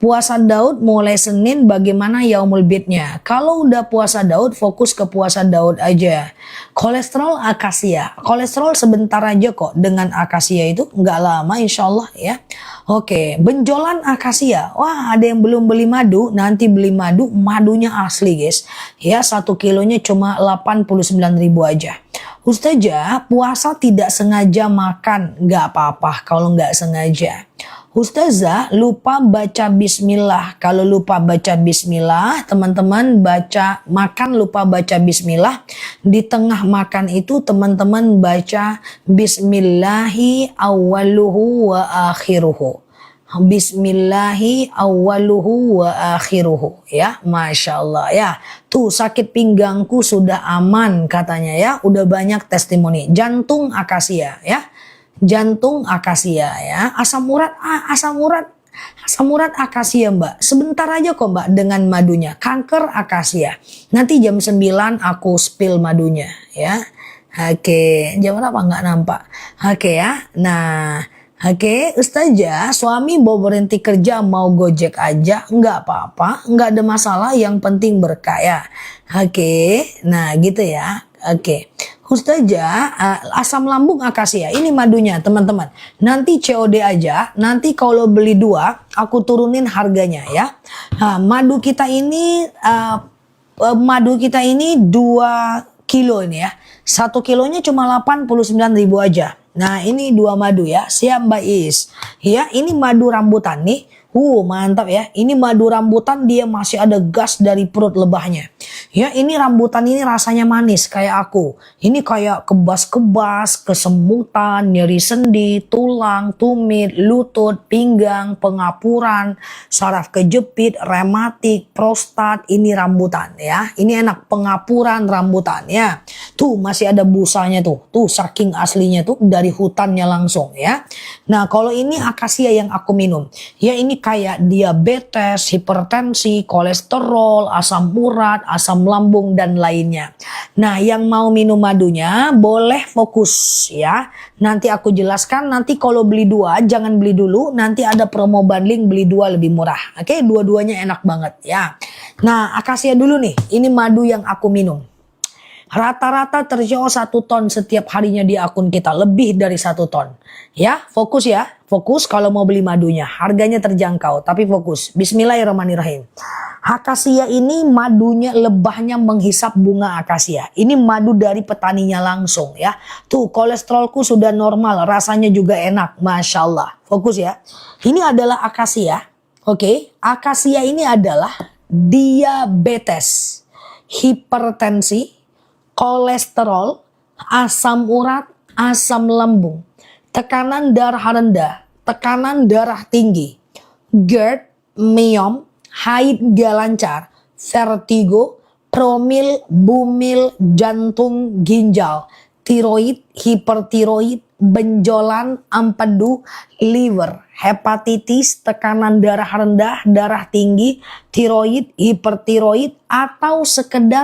Puasa Daud mulai Senin, bagaimana Yaumul Bidnya? Kalau udah puasa Daud, fokus ke puasa Daud aja. Kolesterol akasia, kolesterol sebentar aja kok dengan akasia itu, nggak lama insya Allah ya. Benjolan akasia. Wah, ada yang belum beli madu, nanti beli madu, madunya asli guys. Ya 1 kilonya cuma 89.000 aja. Ustazah, puasa tidak sengaja makan, nggak apa-apa kalau nggak sengaja. Ustazah lupa baca bismillah. Kalau lupa baca bismillah, teman-teman makan lupa baca bismillah. Di tengah makan itu teman-teman baca bismillahi awwaluhu wa akhiruhu. Bismillahi awwaluhu wa akhiruhu, ya, Masya Allah, ya. Tuh, sakit pinggangku sudah aman katanya, ya. Udah banyak testimoni. Jantung akasia, ya. Jantung akasia, ya. Asam urat akasia, Mbak. Sebentar aja kok, Mbak, dengan madunya. Kanker akasia. Nanti jam 9 aku spill madunya, ya. Oke, jam berapa nggak nampak? Oke, ya. Nah, oke, Ustazah, suami mau berhenti kerja mau gojek aja, nggak apa-apa, nggak ada masalah, yang penting berkah, ya. Oke, nah gitu ya. Oke, Ustazah, asam lambung akasia, ini madunya teman-teman. Nanti COD aja, nanti kalau beli 2, aku turunin harganya, ya. Nah, madu kita ini 2 kilo ini, ya. 1 kilonya cuma 89.000 aja. Nah, ini 2 madu, ya. Siap Mbak Is. Ya, ini madu rambutan nih. Mantap, ya. Ini madu rambutan, dia masih ada gas dari perut lebahnya. Ya, ini rambutan ini rasanya manis kayak aku. Ini kayak kebas-kebas, kesemutan, nyeri sendi, tulang, tumit, lutut, pinggang, pengapuran, saraf kejepit, rematik, prostat. Ini rambutan, ya. Ini enak, pengapuran rambutan, ya. Tuh masih ada busanya tuh. Tuh saking aslinya tuh dari hutannya langsung, ya. Nah, kalau ini akasia yang aku minum. Ya, ini kayak diabetes, hipertensi, kolesterol, asam urat, asam lambung dan lainnya. Nah, yang mau minum madunya boleh fokus, ya. Nanti aku jelaskan, nanti kalau beli 2 jangan beli dulu, nanti ada promo bundling beli 2 lebih murah. Oke, dua-duanya enak banget, ya. Nah, akasia dulu nih. Ini madu yang aku minum. Rata-rata terjual 1 ton setiap harinya di akun kita, lebih dari 1 ton. Ya, fokus ya, fokus kalau mau beli madunya. Harganya terjangkau, tapi fokus. Bismillahirrahmanirrahim. Akasia ini madunya, lebahnya menghisap bunga akasia. Ini madu dari petaninya langsung, ya. Tuh, kolesterolku sudah normal, rasanya juga enak, Masya Allah. Fokus ya. Ini adalah akasia. Oke, akasia ini adalah diabetes, hipertensi, kolesterol, asam urat, asam lambung, tekanan darah rendah, tekanan darah tinggi, GERD, myom, haid gak lancar, vertigo, promil, bumil, jantung, ginjal, tiroid, hipertiroid, benjolan, empedu, liver, hepatitis, tekanan darah rendah, darah tinggi, tiroid, hipertiroid, atau sekedar.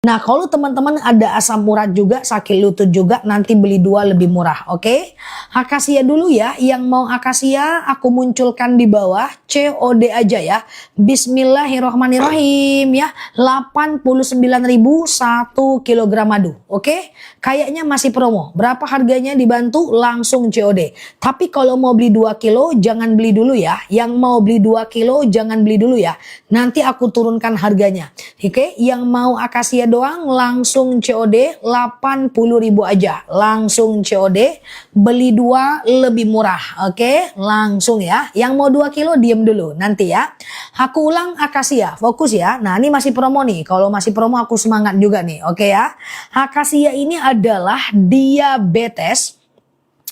Nah, kalau teman-teman ada asam urat juga, sakit lutut juga, nanti beli 2 lebih murah, oke? Akasia dulu ya, yang mau akasia aku munculkan di bawah, COD aja ya. Bismillahirrohmanirrohim ya, 89.000 1 kilogram madu, oke? Kayaknya masih promo, berapa harganya dibantu langsung COD. Tapi kalau mau beli 2 kilo jangan beli dulu ya, yang mau beli 2 kilo jangan beli dulu ya. Nanti aku turunkan harganya, oke? Yang mau akasia doang langsung COD 80.000 aja, langsung COD, beli 2 lebih murah, oke? Langsung ya. Yang mau 2 kilo diem dulu nanti ya. Aku ulang akasia, fokus ya. Nah, ini masih promo nih, kalau masih promo aku semangat juga nih, oke ya. Akasia ini adalah diabetes,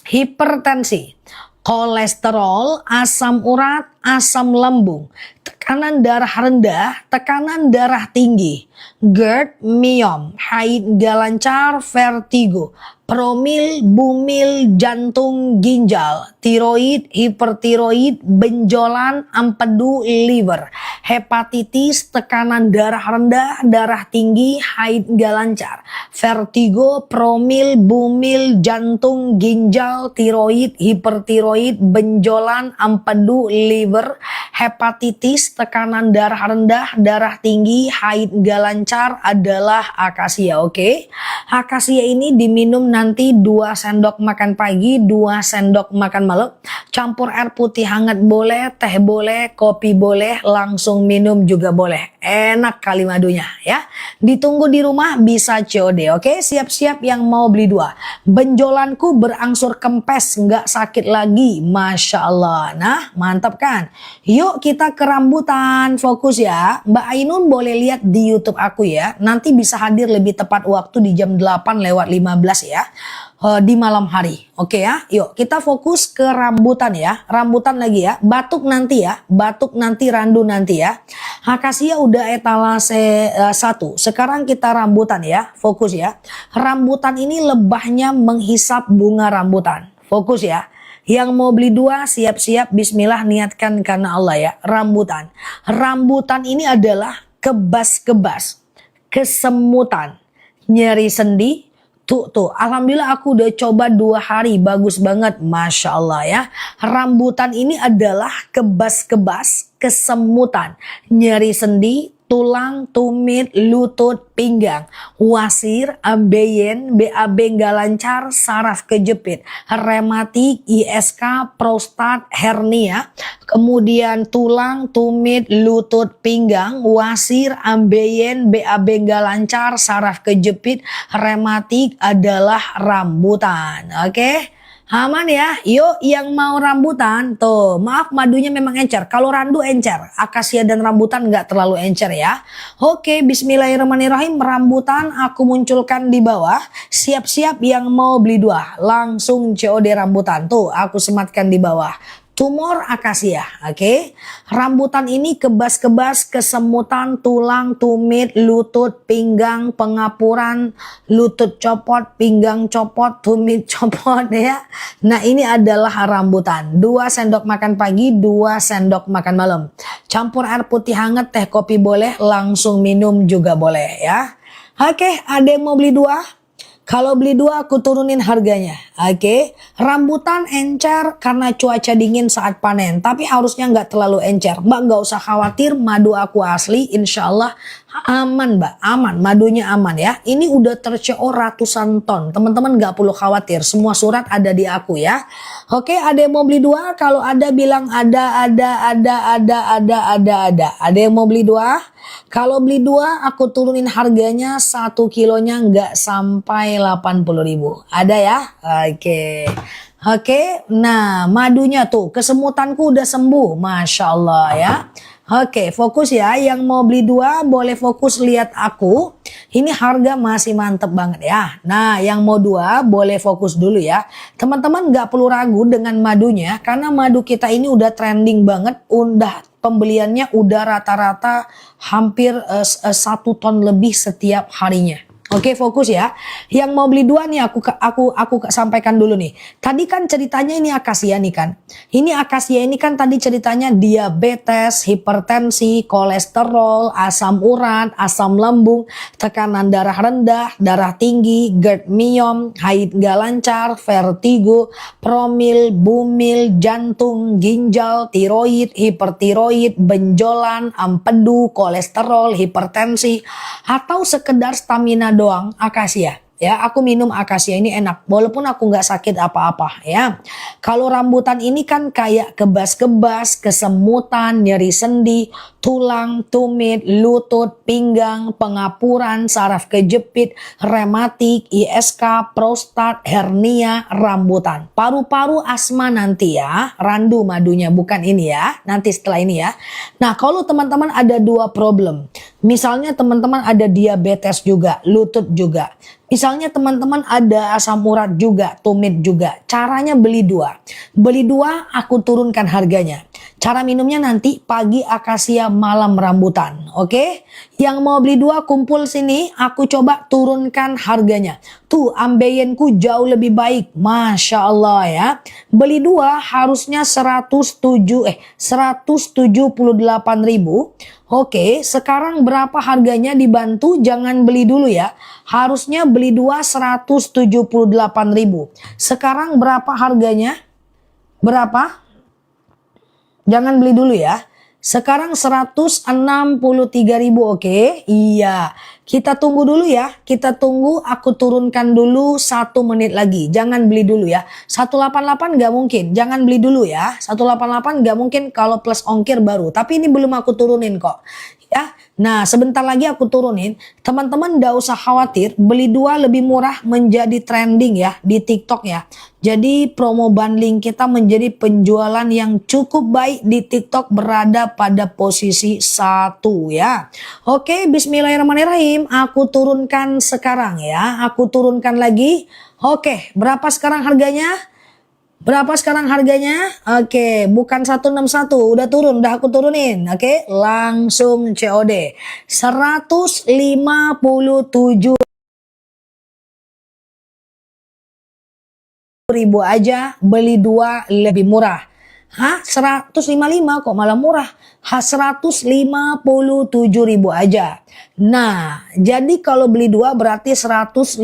hipertensi, kolesterol, asam urat, asam lambung, tekanan darah rendah, tekanan darah tinggi, GERD, myom, haid gak lancar, vertigo, promil, bumil, jantung, ginjal, tiroid, hipertiroid, benjolan, empedu, liver, hepatitis, tekanan darah rendah, darah tinggi, haid gak lancar, vertigo, promil, bumil, jantung, ginjal, tiroid, hipertiroid, benjolan, empedu, liver, hepatitis, diabetes, tekanan darah rendah, darah tinggi, haid gak lancar adalah akasia, oke? Akasia ini diminum nanti 2 sendok makan pagi, 2 sendok makan malam. Campur air putih hangat boleh, teh boleh, kopi boleh, langsung minum juga boleh. Enak kali madunya ya. Ditunggu di rumah bisa COD, oke? Siap-siap yang mau beli 2. Benjolanku berangsur kempes, nggak sakit lagi, Masya Allah. Nah, mantap kan? Yuk kita ke rambutan, fokus ya. Mbak Ainun boleh lihat di YouTube aku ya. Nanti bisa hadir lebih tepat waktu di jam 8:15 ya. Di malam hari. Oke ya. Yuk kita fokus ke rambutan ya. Rambutan lagi ya. Batuk nanti ya. Batuk nanti, randu nanti ya. Akasia udah etalase 1. Sekarang kita rambutan ya. Fokus ya. Rambutan ini lebahnya menghisap bunga rambutan. Fokus ya. Yang mau beli 2 siap-siap, bismillah, niatkan karena Allah ya. Rambutan. Rambutan ini adalah kebas-kebas, kesemutan, nyeri sendi. Tuh, alhamdulillah aku udah coba 2 hari, bagus banget, Masya Allah ya. Rambutan ini adalah kebas-kebas, kesemutan, nyeri sendi, tulang, tumit, lutut, pinggang, wasir, ambeien, BAB nggak lancar, saraf kejepit, rematik, ISK, prostat, hernia, kemudian tulang, tumit, lutut, pinggang, wasir, ambeien, BAB nggak lancar, saraf kejepit, rematik adalah rambutan. Oke? Aman ya, yuk yang mau rambutan, tuh maaf madunya memang encer, kalau randu encer, akasia dan rambutan nggak terlalu encer ya. Oke, bismillahirrahmanirrahim, rambutan aku munculkan di bawah, siap-siap yang mau beli 2, langsung COD rambutan, tuh aku sematkan di bawah. Tumor akasia, oke. Rambutan ini kebas-kebas, kesemutan, tulang, tumit, lutut, pinggang, pengapuran, lutut copot, pinggang copot, tumit copot ya. Nah ini adalah rambutan. 2 sendok makan pagi, 2 sendok makan malam. Campur air putih hangat, teh kopi boleh, langsung minum juga boleh ya. Oke, ada yang mau beli 2? Kalau beli 2 aku turunin harganya. Oke. Rambutan encer karena cuaca dingin saat panen. Tapi harusnya nggak terlalu encer. Mbak nggak usah khawatir, madu aku asli. Insya Allah aman Mbak. Aman. Madunya aman ya. Ini udah terCO ratusan ton. Teman-teman nggak perlu khawatir. Semua surat ada di aku ya. Oke, ada yang mau beli 2? Kalau ada bilang ada. Ada yang mau beli 2? Kalau beli 2 aku turunin harganya 1 kilonya nggak sampai 80.000. Ada ya? Oke. Nah madunya tuh kesemutanku udah sembuh. Masya Allah ya. Oke, fokus ya. Yang mau beli 2 boleh fokus lihat aku. Ini harga masih mantep banget ya. Nah yang mau 2 boleh fokus dulu ya. Teman-teman nggak perlu ragu dengan madunya. Karena madu kita ini udah trending banget. Pembeliannya udah rata-rata hampir 1 ton lebih setiap harinya. Oke, fokus ya. Yang mau beli 2 nih aku sampaikan dulu nih. Tadi kan ceritanya ini akasia nih kan. Ini akasia ini kan tadi ceritanya diabetes, hipertensi, kolesterol, asam urat, asam lambung, tekanan darah rendah, darah tinggi, GERD myom, haid gak lancar, vertigo, promil, bumil, jantung, ginjal, tiroid, hipertiroid, benjolan, empedu, kolesterol, hipertensi, atau sekedar stamina doang, akasia ya. Aku minum akasia ini enak walaupun aku nggak sakit apa-apa ya. Kalau rambutan ini kan kayak kebas-kebas, kesemutan, nyeri sendi, tulang, tumit, lutut, pinggang, pengapuran, saraf kejepit, rematik, ISK, prostat, hernia, rambutan, paru-paru, asma nanti ya. Randu madunya, bukan ini ya, nanti setelah ini ya. Nah kalau teman-teman ada 2 problem, misalnya teman-teman ada diabetes juga, lutut juga, misalnya teman-teman ada asam urat juga, tumit juga, caranya beli 2. Beli 2 aku turunkan harganya. Cara minumnya nanti pagi akasia, malam rambutan. Oke? Yang mau beli 2 kumpul sini, aku coba turunkan harganya. Tuh ambeienku jauh lebih baik. Masya Allah ya. Beli 2 harusnya 178.000. Oke, sekarang berapa harganya dibantu? Jangan beli dulu ya. Harusnya beli 2 178.000. Sekarang berapa harganya? Berapa? Jangan beli dulu ya. Sekarang 163.000, oke? Iya. Kita tunggu dulu ya. Kita tunggu, aku turunkan dulu 1 menit lagi. Jangan beli dulu ya. 188 nggak mungkin. Jangan beli dulu ya. 188 nggak mungkin kalau plus ongkir baru. Tapi ini belum aku turunin kok. Ya. Nah, sebentar lagi aku turunin. Teman-teman nggak usah khawatir. Beli 2 lebih murah menjadi trending ya di TikTok ya. Jadi promo bundling kita menjadi penjualan yang cukup baik di TikTok, berada pada posisi 1 ya. Oke, bismillahirrahmanirrahim. Aku turunkan sekarang ya. Aku turunkan lagi. Oke, berapa sekarang harganya? Berapa sekarang harganya? Oke, bukan 161, udah turun, udah aku turunin. Oke, langsung COD. 157.000 aja, beli 2 lebih murah. Hah? 155 kok malah murah. 157.000 aja. Nah, jadi kalau beli 2 berarti 76.000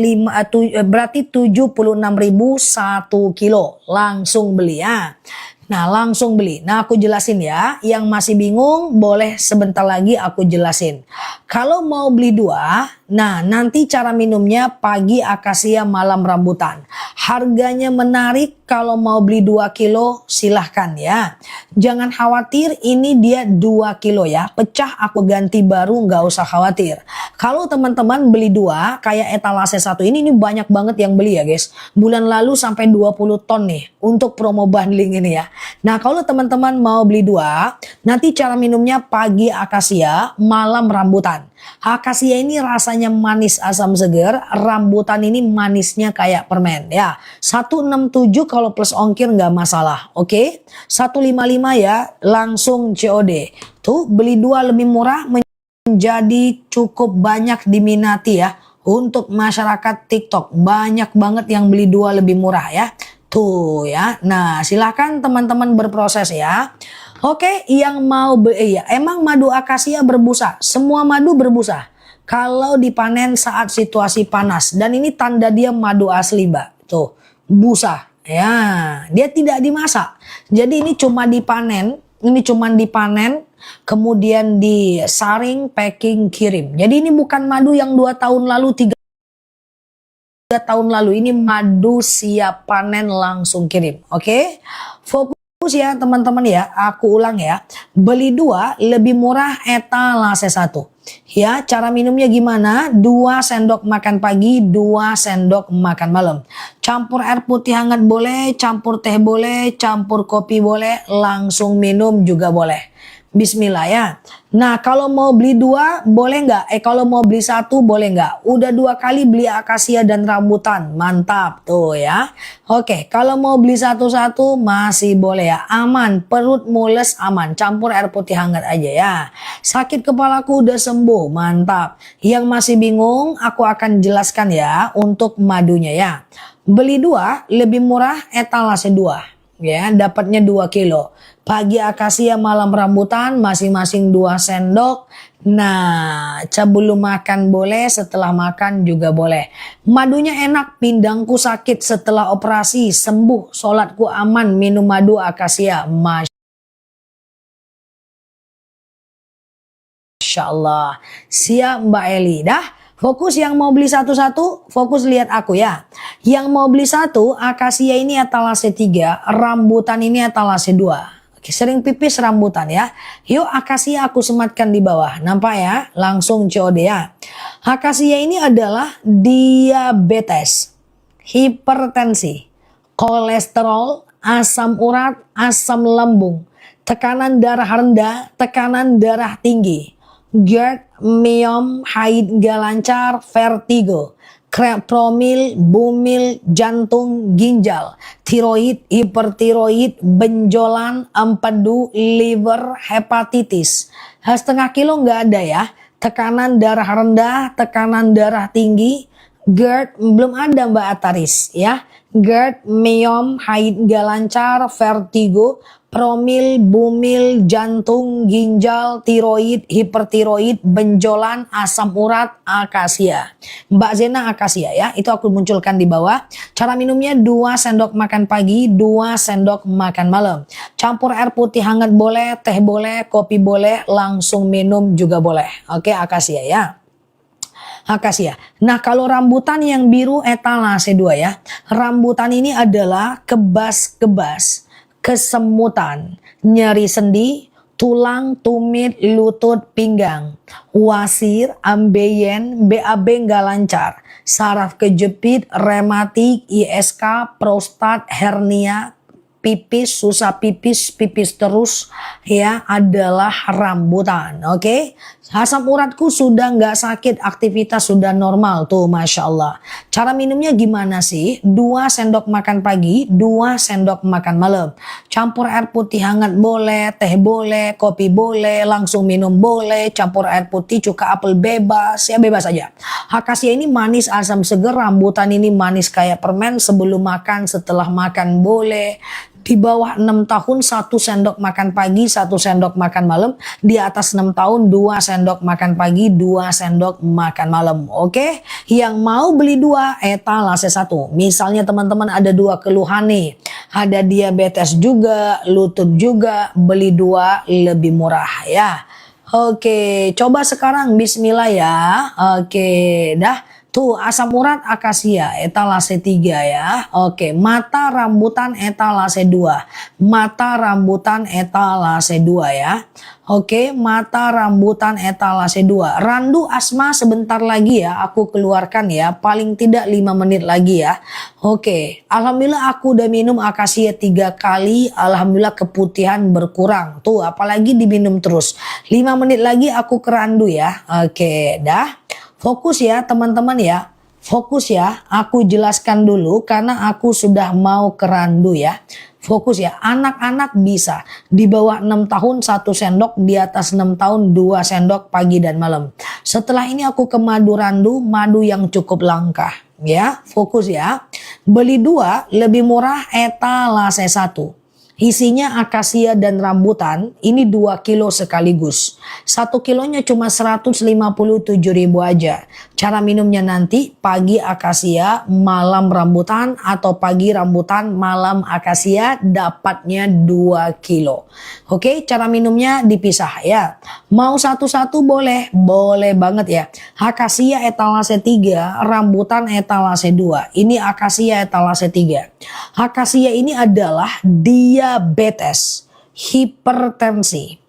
1 kilo. Langsung beli ya. Nah, langsung beli. Nah, aku jelasin ya. Yang masih bingung boleh sebentar lagi aku jelasin. Kalau mau beli 2, nah nanti cara minumnya pagi akasia, malam rambutan. Harganya menarik, kalau mau beli 2 kilo silahkan ya. Jangan khawatir, ini dia 2 kilo ya. Pecah aku ganti baru, nggak usah khawatir. Kalau teman-teman beli 2 kayak etalase 1 ini banyak banget yang beli ya guys. Bulan lalu sampai 20 ton nih untuk promo bundling ini ya. Nah, kalau teman-teman mau beli 2, nanti cara minumnya pagi akasia, malam rambutan. Akasia ini rasanya manis asam seger, rambutan ini manisnya kayak permen ya. 167 kalau plus ongkir nggak masalah, oke? 155 ya, langsung COD. Tuh, beli 2 lebih murah menjadi cukup banyak diminati ya. Untuk masyarakat TikTok banyak banget yang beli 2 lebih murah ya. Tuh ya. Nah, silakan teman-teman berproses ya. Oke, yang mau ya, emang madu akasia berbusa. Semua madu berbusa kalau dipanen saat situasi panas, dan ini tanda dia madu asli, Mbak. Tuh, busa. Ya, dia tidak dimasak. Jadi ini cuma dipanen, kemudian disaring, packing, kirim. Jadi ini bukan madu yang 2 tahun lalu, 3 tahun lalu. Ini madu siap panen langsung kirim. Oke, fokus ya teman-teman ya. Aku ulang ya, beli 2 lebih murah etalase 1 ya. Cara minumnya gimana? 2 sendok makan pagi, 2 sendok makan malam. Campur air putih hangat boleh, campur teh boleh, campur kopi boleh, langsung minum juga boleh. Bismillah ya. Nah, kalau mau beli 2 boleh nggak? Kalau mau beli 1 boleh nggak? Udah 2 kali beli akasia dan rambutan, mantap tuh ya. Oke, kalau mau beli 1-1 masih boleh ya, aman. Perut mules aman, campur air putih hangat aja ya. Sakit kepalaku udah sembuh, mantap. Yang masih bingung aku akan jelaskan ya untuk madunya ya. Beli 2 lebih murah etalase 2 ya, dapatnya 2 kilo. Pagi akasia, malam rambutan, masing-masing 2 sendok. Nah, sebelum makan boleh, setelah makan juga boleh. Madunya enak, pindangku sakit setelah operasi, sembuh, sholatku aman, minum madu akasia. Masya Allah. Siap Mbak Eli, dah. Fokus yang mau beli 1-1, fokus lihat aku ya. Yang mau beli 1, akasia ini etalase 3, rambutan ini etalase 2. Oke, sering pipis rambutan ya. Yuk akasia aku sematkan di bawah. Nampak ya? Langsung COD ya. Akasia ini adalah diabetes, hipertensi, kolesterol, asam urat, asam lambung, tekanan darah rendah, tekanan darah tinggi, GERD, myom, haid gak lancar, vertigo, promil, bumil, jantung, ginjal, tiroid, hipertiroid, benjolan, empedu, liver, hepatitis. 1,5 kilo nggak ada ya. Tekanan darah rendah, tekanan darah tinggi, GERD belum ada Mbak Ataris ya. GERD, myom, haid gak lancar, vertigo, promil, bumil, jantung, ginjal, tiroid, hipertiroid, benjolan, asam urat, akasia. Mbak Zena akasia ya, itu aku munculkan di bawah. Cara minumnya 2 sendok makan pagi, 2 sendok makan malam. Campur air putih hangat boleh, teh boleh, kopi boleh, langsung minum juga boleh. Oke, akasia ya. Akasia. Nah, kalau rambutan yang biru etalase 2 ya. Rambutan ini adalah kebas-kebas, kesemutan, nyeri sendi, tulang, tumit, lutut, pinggang, wasir, ambeien, BAB nggak lancar, saraf kejepit, rematik, ISK, prostat, hernia, pipis, susah pipis, pipis terus ya, adalah rambutan. Oke, asam uratku sudah nggak sakit, aktivitas sudah normal tuh, Masya Allah. Cara minumnya gimana sih? 2 sendok makan pagi, 2 sendok makan malam. Campur air putih hangat boleh, teh boleh, kopi boleh, langsung minum boleh, campur air putih, cuka apel bebas, ya bebas aja. Akasia ini manis, asam seger, rambutan ini manis kayak permen, sebelum makan, setelah makan boleh. Di bawah 6 tahun 1 sendok makan pagi, 1 sendok makan malam. Di atas 6 tahun 2 sendok makan pagi, 2 sendok makan malam. Oke, yang mau beli 2 etalase 1. Misalnya teman-teman ada 2 keluhan nih, ada diabetes juga, lutut juga, beli 2 lebih murah ya. Oke, coba sekarang bismillah ya. Oke, dah. Tuh asam urat akasia etalase 3 ya. Oke, mata rambutan etalase 2. Mata rambutan etalase 2 ya. Oke, mata rambutan etalase 2. Randu asma sebentar lagi ya, aku keluarkan ya, paling tidak 5 menit lagi ya. Oke, alhamdulillah aku udah minum akasia 3 kali, alhamdulillah keputihan berkurang. Tuh, apalagi diminum terus. 5 menit lagi aku ke randu ya. Oke, dah. Fokus ya teman-teman ya. Fokus ya. Aku jelaskan dulu karena aku sudah mau ke randu ya. Fokus ya. Anak-anak bisa. Di bawah 6 tahun 1 sendok. Di atas 6 tahun 2 sendok pagi dan malam. Setelah ini aku ke madu randu. Madu yang cukup langka. Ya. Fokus ya. Beli 2 lebih murah etalase 1. Isinya akasia dan rambutan, ini 2 kilo sekaligus. 1 kilonya cuma 157.000 aja. Cara minumnya nanti pagi akasia, malam rambutan, atau pagi rambutan, malam akasia, dapatnya 2 kilo. Oke, cara minumnya dipisah ya. Mau satu-satu boleh, boleh banget ya. Akasia etalase 3, rambutan etalase 2. Ini akasia etalase 3. Akasia ini adalah diabetes, hipertensi,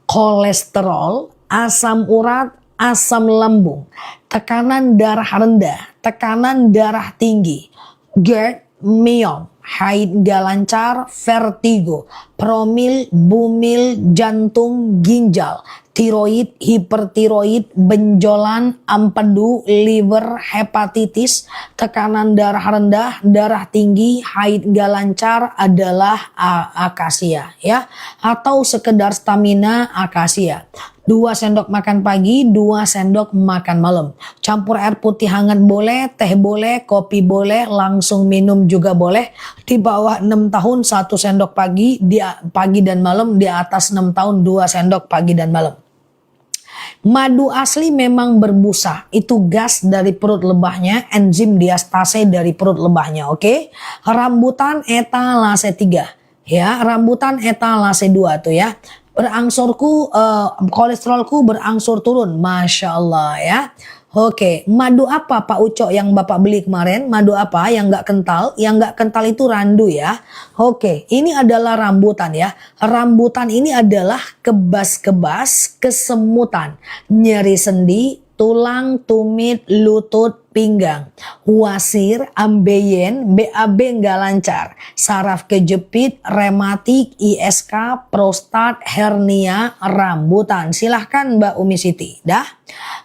kolesterol, asam urat, asam lambung, tekanan darah rendah, tekanan darah tinggi, GERD, myom, haid gak lancar, vertigo, promil, bumil, jantung, ginjal, tiroid, hipertiroid, benjolan, empedu, liver, hepatitis, tekanan darah rendah, darah tinggi, haid gak lancar adalah akasia ya, atau sekedar stamina akasia. 2 sendok makan pagi, 2 sendok makan malam. Campur air putih hangat boleh, teh boleh, kopi boleh, langsung minum juga boleh. Di bawah 6 tahun 1 sendok pagi, pagi dan malam. Di atas 6 tahun 2 sendok pagi dan malam. Madu asli memang berbusa, itu gas dari perut lebahnya, enzim diastase dari perut lebahnya, oke? Rambutan etalase 3, ya, rambutan etalase 2 tuh ya. Berangsurku, kolesterolku berangsur turun, Masya Allah ya. Oke, madu apa Pak Ucok yang Bapak beli kemarin? Madu apa yang nggak kental? Yang nggak kental itu randu ya. Oke, ini adalah rambutan ya. Rambutan ini adalah kebas-kebas, kesemutan, nyeri sendi, tulang, tumit, lutut, pinggang, wasir, ambeien, BAB nggak lancar, saraf kejepit, rematik, ISK, prostat, hernia, rambutan. Silahkan Mbak Umi Siti, dah.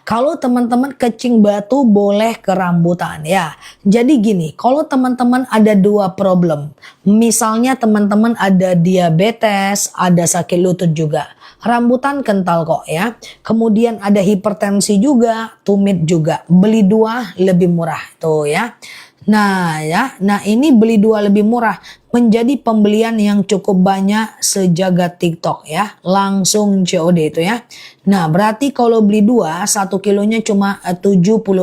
Kalau teman-teman kecing batu boleh ke rambutan ya. Jadi gini, kalau teman-teman ada 2 problem, misalnya teman-teman ada diabetes, ada sakit lutut juga, rambutan kental kok ya. Kemudian ada hipertensi juga, tumit juga. Beli 2 lebih murah tuh ya. Nah ya, nah ini beli 2 lebih murah menjadi pembelian yang cukup banyak sejagat TikTok ya. Langsung COD itu ya. Nah berarti kalau beli 2, 1 kilonya cuma 76.000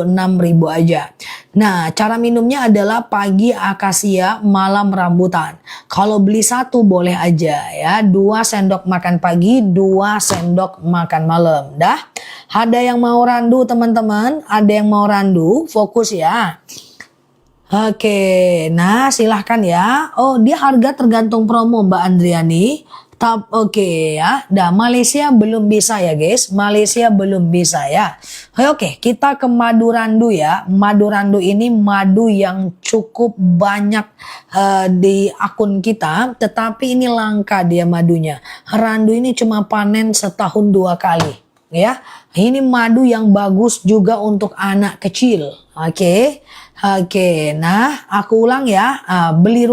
aja. Nah cara minumnya adalah pagi akasia, malam rambutan. Kalau beli 1 boleh aja ya. 2 sendok makan pagi, 2 sendok makan malam. Dah. Ada yang mau randu teman-teman? Ada yang mau randu? Fokus ya. Oke, nah silahkan ya. Oh, dia harga tergantung promo Mbak Andriani. Oke ya. Dah, Malaysia belum bisa ya guys. Malaysia belum bisa ya. Oke, kita ke madu randu ya. Madu randu ini madu yang cukup banyak di akun kita. Tetapi ini langka dia madunya. Randu ini cuma panen setahun 2 kali. Ya, ini madu yang bagus juga untuk anak kecil. Oke, nah aku ulang ya,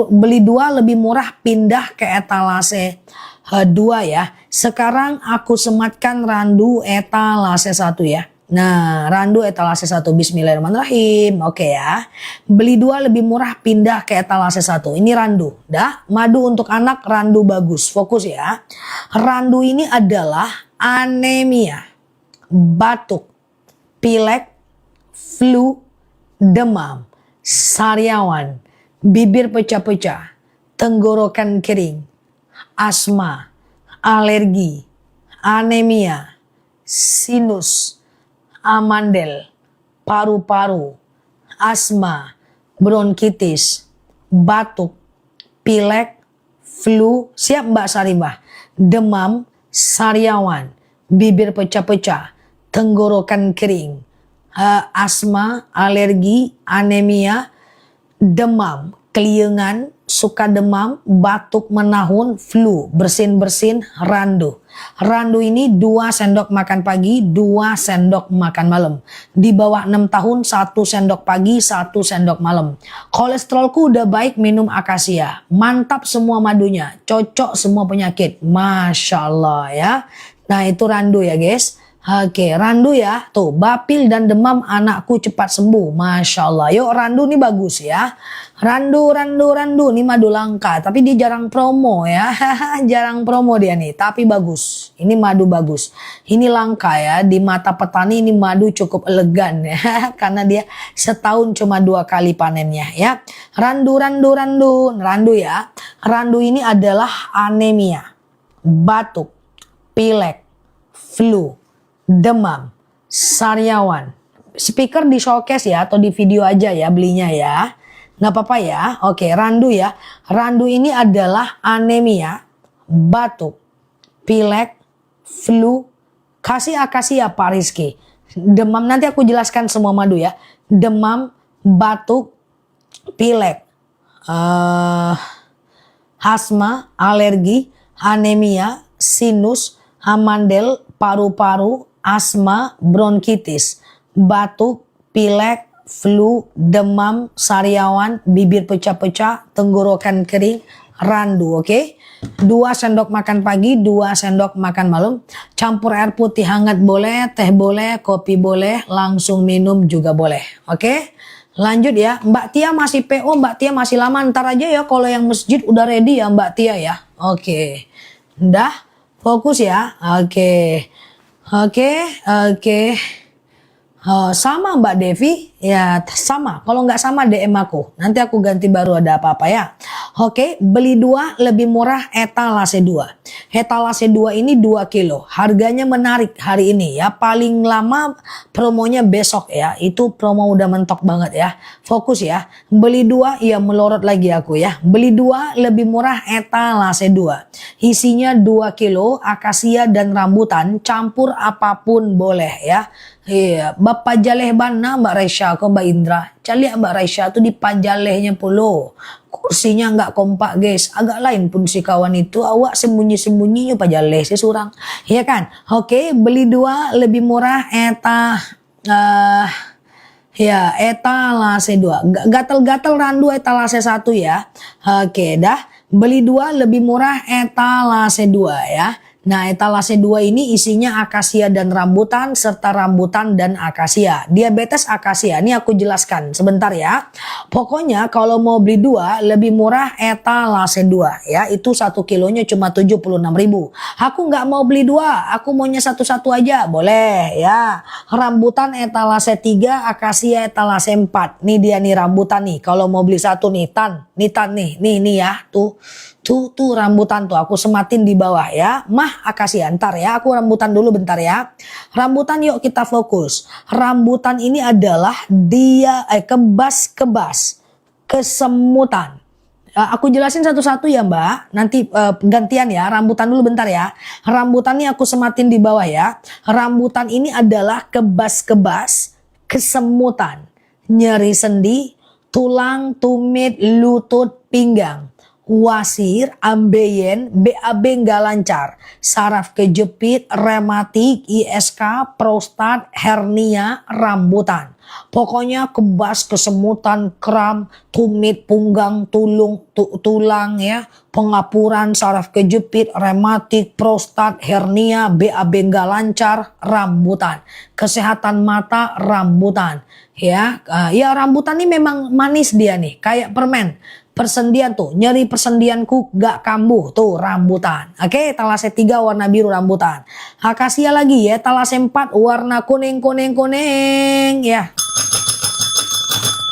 beli 2 lebih murah pindah ke etalase 2 ya. Sekarang aku sematkan randu etalase 1 ya. Nah randu etalase 1, bismillahirrahmanirrahim. Oke ya, beli 2 lebih murah pindah ke etalase 1. Ini randu, dah madu untuk anak, randu bagus, fokus ya. Randu ini adalah anemia, batuk, pilek, flu, demam, sariawan, bibir pecah-pecah, tenggorokan kering, asma, alergi, anemia, sinus, amandel, paru-paru, asma, bronkitis, batuk, pilek, flu, siap Mbak Saribah, demam, sariawan, bibir pecah-pecah, tenggorokan kering, asma, alergi, anemia, demam, keliengan, suka demam, batuk menahun, flu, bersin-bersin, randu. Randu ini 2 sendok makan pagi, 2 sendok makan malam. Di bawah 6 tahun 1 sendok pagi, 1 sendok malam. Kolesterolku udah baik minum akasia. Mantap semua madunya, cocok semua penyakit. Masya Allah ya. Nah itu randu ya guys. Oke, randu ya. Tuh, bapil dan demam anakku cepat sembuh. Masya Allah. Yuk, randu nih bagus ya. Randu. Ini madu langka. Tapi dia jarang promo ya. Jarang promo dia nih. Tapi bagus. Ini madu bagus. Ini langka ya. Di mata petani ini madu cukup elegan ya. Karena dia setahun cuma 2 kali panennya ya. Randu ya. Randu ini adalah anemia, batuk, pilek, flu, demam, sariawan. Speaker di showcase ya atau di video aja ya belinya ya. Nggak apa-apa ya. Oke, randu ya. Randu ini adalah anemia, batuk, pilek, flu, kasih akasia Pak Rizky. Demam, nanti aku jelaskan semua madu ya. Demam, batuk, pilek, asma, alergi, anemia, sinus, amandel, paru-paru, asma, bronkitis, batuk, pilek, flu, demam, sariawan, bibir pecah-pecah, tenggorokan kering, randu, oke? 2 sendok makan pagi, 2 sendok makan malam. Campur air putih hangat boleh, teh boleh, kopi boleh, langsung minum juga boleh, oke? Lanjut ya, Mbak Tia masih PO, Mbak Tia masih lama, ntar aja ya kalau yang masjid udah ready ya Mbak Tia ya, oke? Udah, fokus ya, oke. Sama Mbak Devi ya, sama. Kalau nggak sama DM aku, nanti aku ganti baru ada apa-apa ya. Oke, beli 2 lebih murah etalase 2. Etalase 2 ini 2 kilo. Harganya menarik hari ini ya. Paling lama promonya besok ya. Itu promo udah mentok banget ya. Fokus ya. Beli 2 ya, melorot lagi aku ya. Beli 2 lebih murah etalase 2. Isinya 2 kilo akasia dan rambutan, campur apapun boleh ya. Iya, Bapak Jaleh Bana Mbak Raisya kok Mbak Indra. Cali Mbak Raisya tuh di pajalehnya puluh. Kursinya nggak kompak guys. Agak lain pun si kawan itu. Awak sembunyi-sembunyinya pajaleh si surang. Iya kan? Oke, beli 2 lebih murah ya etalase 2. Gatel-gatel randu etalase 1 ya. Oke, dah. Beli 2 lebih murah etalase 2 ya. Nah, etalase 2 ini isinya akasia dan rambutan serta rambutan dan akasia. Diabetes akasia, ini aku jelaskan sebentar ya. Pokoknya kalau mau beli 2 lebih murah etalase 2 ya. Itu 1 kilonya cuma 76.000. Aku nggak mau beli 2, aku maunya satu-satu aja. Boleh ya. Rambutan etalase 3, akasia etalase 4. Nih dia nih rambutan nih. Kalau mau beli satu nih tan nih. Nih ya tuh. Tuh rambutan tuh aku sematin di bawah ya. Mah akasia ntar ya, aku rambutan dulu bentar ya. Rambutan yuk kita fokus. Rambutan ini adalah dia kebas kesemutan. Aku jelasin satu-satu ya Mbak. Nanti gantian ya. Rambutan dulu bentar ya. Rambutan ini aku sematin di bawah ya. Rambutan ini adalah kebas kesemutan, nyeri sendi, tulang, tumit, lutut, pinggang, wasir, ambeien, BAB nggak lancar, saraf kejepit, rematik, ISK, prostat, hernia, rambutan. Pokoknya kebas, kesemutan, kram, tumit, punggang, tulang ya, pengapuran, saraf kejepit, rematik, prostat, hernia, BAB nggak lancar, rambutan. Kesehatan mata, rambutan. Ya, ya rambutan ini memang manis dia nih, kayak permen. Persendian tuh, nyeri persendianku gak kambuh tuh rambutan. Oke, etalase 3 warna biru rambutan. Akasia lagi ya, etalase 4 warna kuning ya.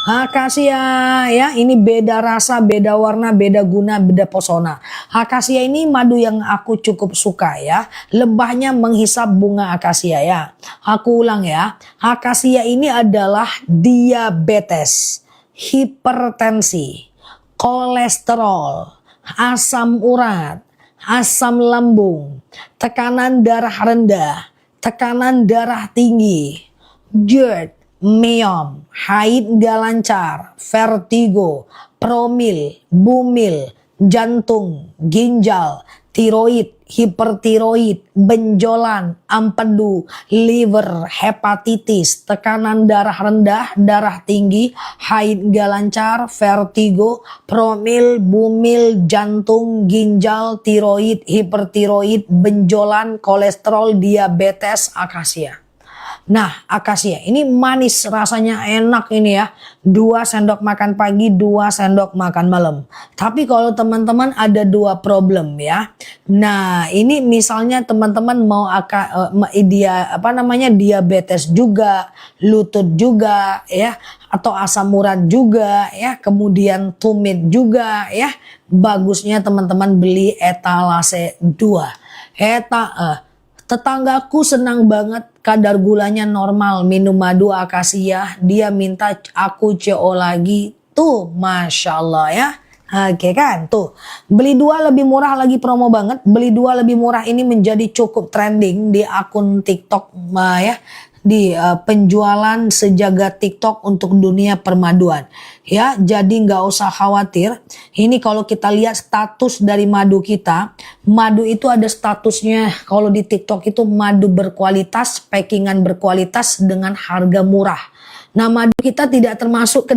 Akasia ya, ini beda rasa, beda warna, beda guna, beda pesona. Akasia ini madu yang aku cukup suka ya. Lebahnya menghisap bunga akasia ya. Aku ulang ya. Akasia ini adalah diabetes, hipertensi, kolesterol, asam urat, asam lambung, tekanan darah rendah, tekanan darah tinggi, GERD, meom, haid gak lancar, vertigo, promil, bumil, jantung, ginjal, tiroid, hipertiroid, benjolan, empedu, liver, hepatitis, tekanan darah rendah, darah tinggi, haid gak lancar, vertigo, promil, bumil, jantung, ginjal, tiroid, hipertiroid, benjolan, kolesterol, diabetes, akasia. Nah, akasia ini manis, rasanya enak ini ya. 2 sendok makan pagi, 2 sendok makan malam. Tapi kalau teman-teman ada 2 problem ya. Nah, ini misalnya teman-teman mau diabetes juga, lutut juga ya, atau asam urat juga ya, kemudian tumit juga ya. Bagusnya teman-teman beli etalase 2. Tetanggaku senang banget, kadar gulanya normal, minum madu akasia, dia minta aku CO lagi. Tuh, Masya Allah ya. Oke kan, tuh. Beli 2 lebih murah lagi, promo banget. Beli 2 lebih murah ini menjadi cukup trending di akun TikTok ya. Di penjualan sejagat TikTok untuk dunia permaduan ya, jadi nggak usah khawatir. Ini kalau kita lihat status dari madu kita, madu itu ada statusnya kalau di TikTok itu madu berkualitas, packingan berkualitas dengan harga murah. Nah, madu kita tidak termasuk ke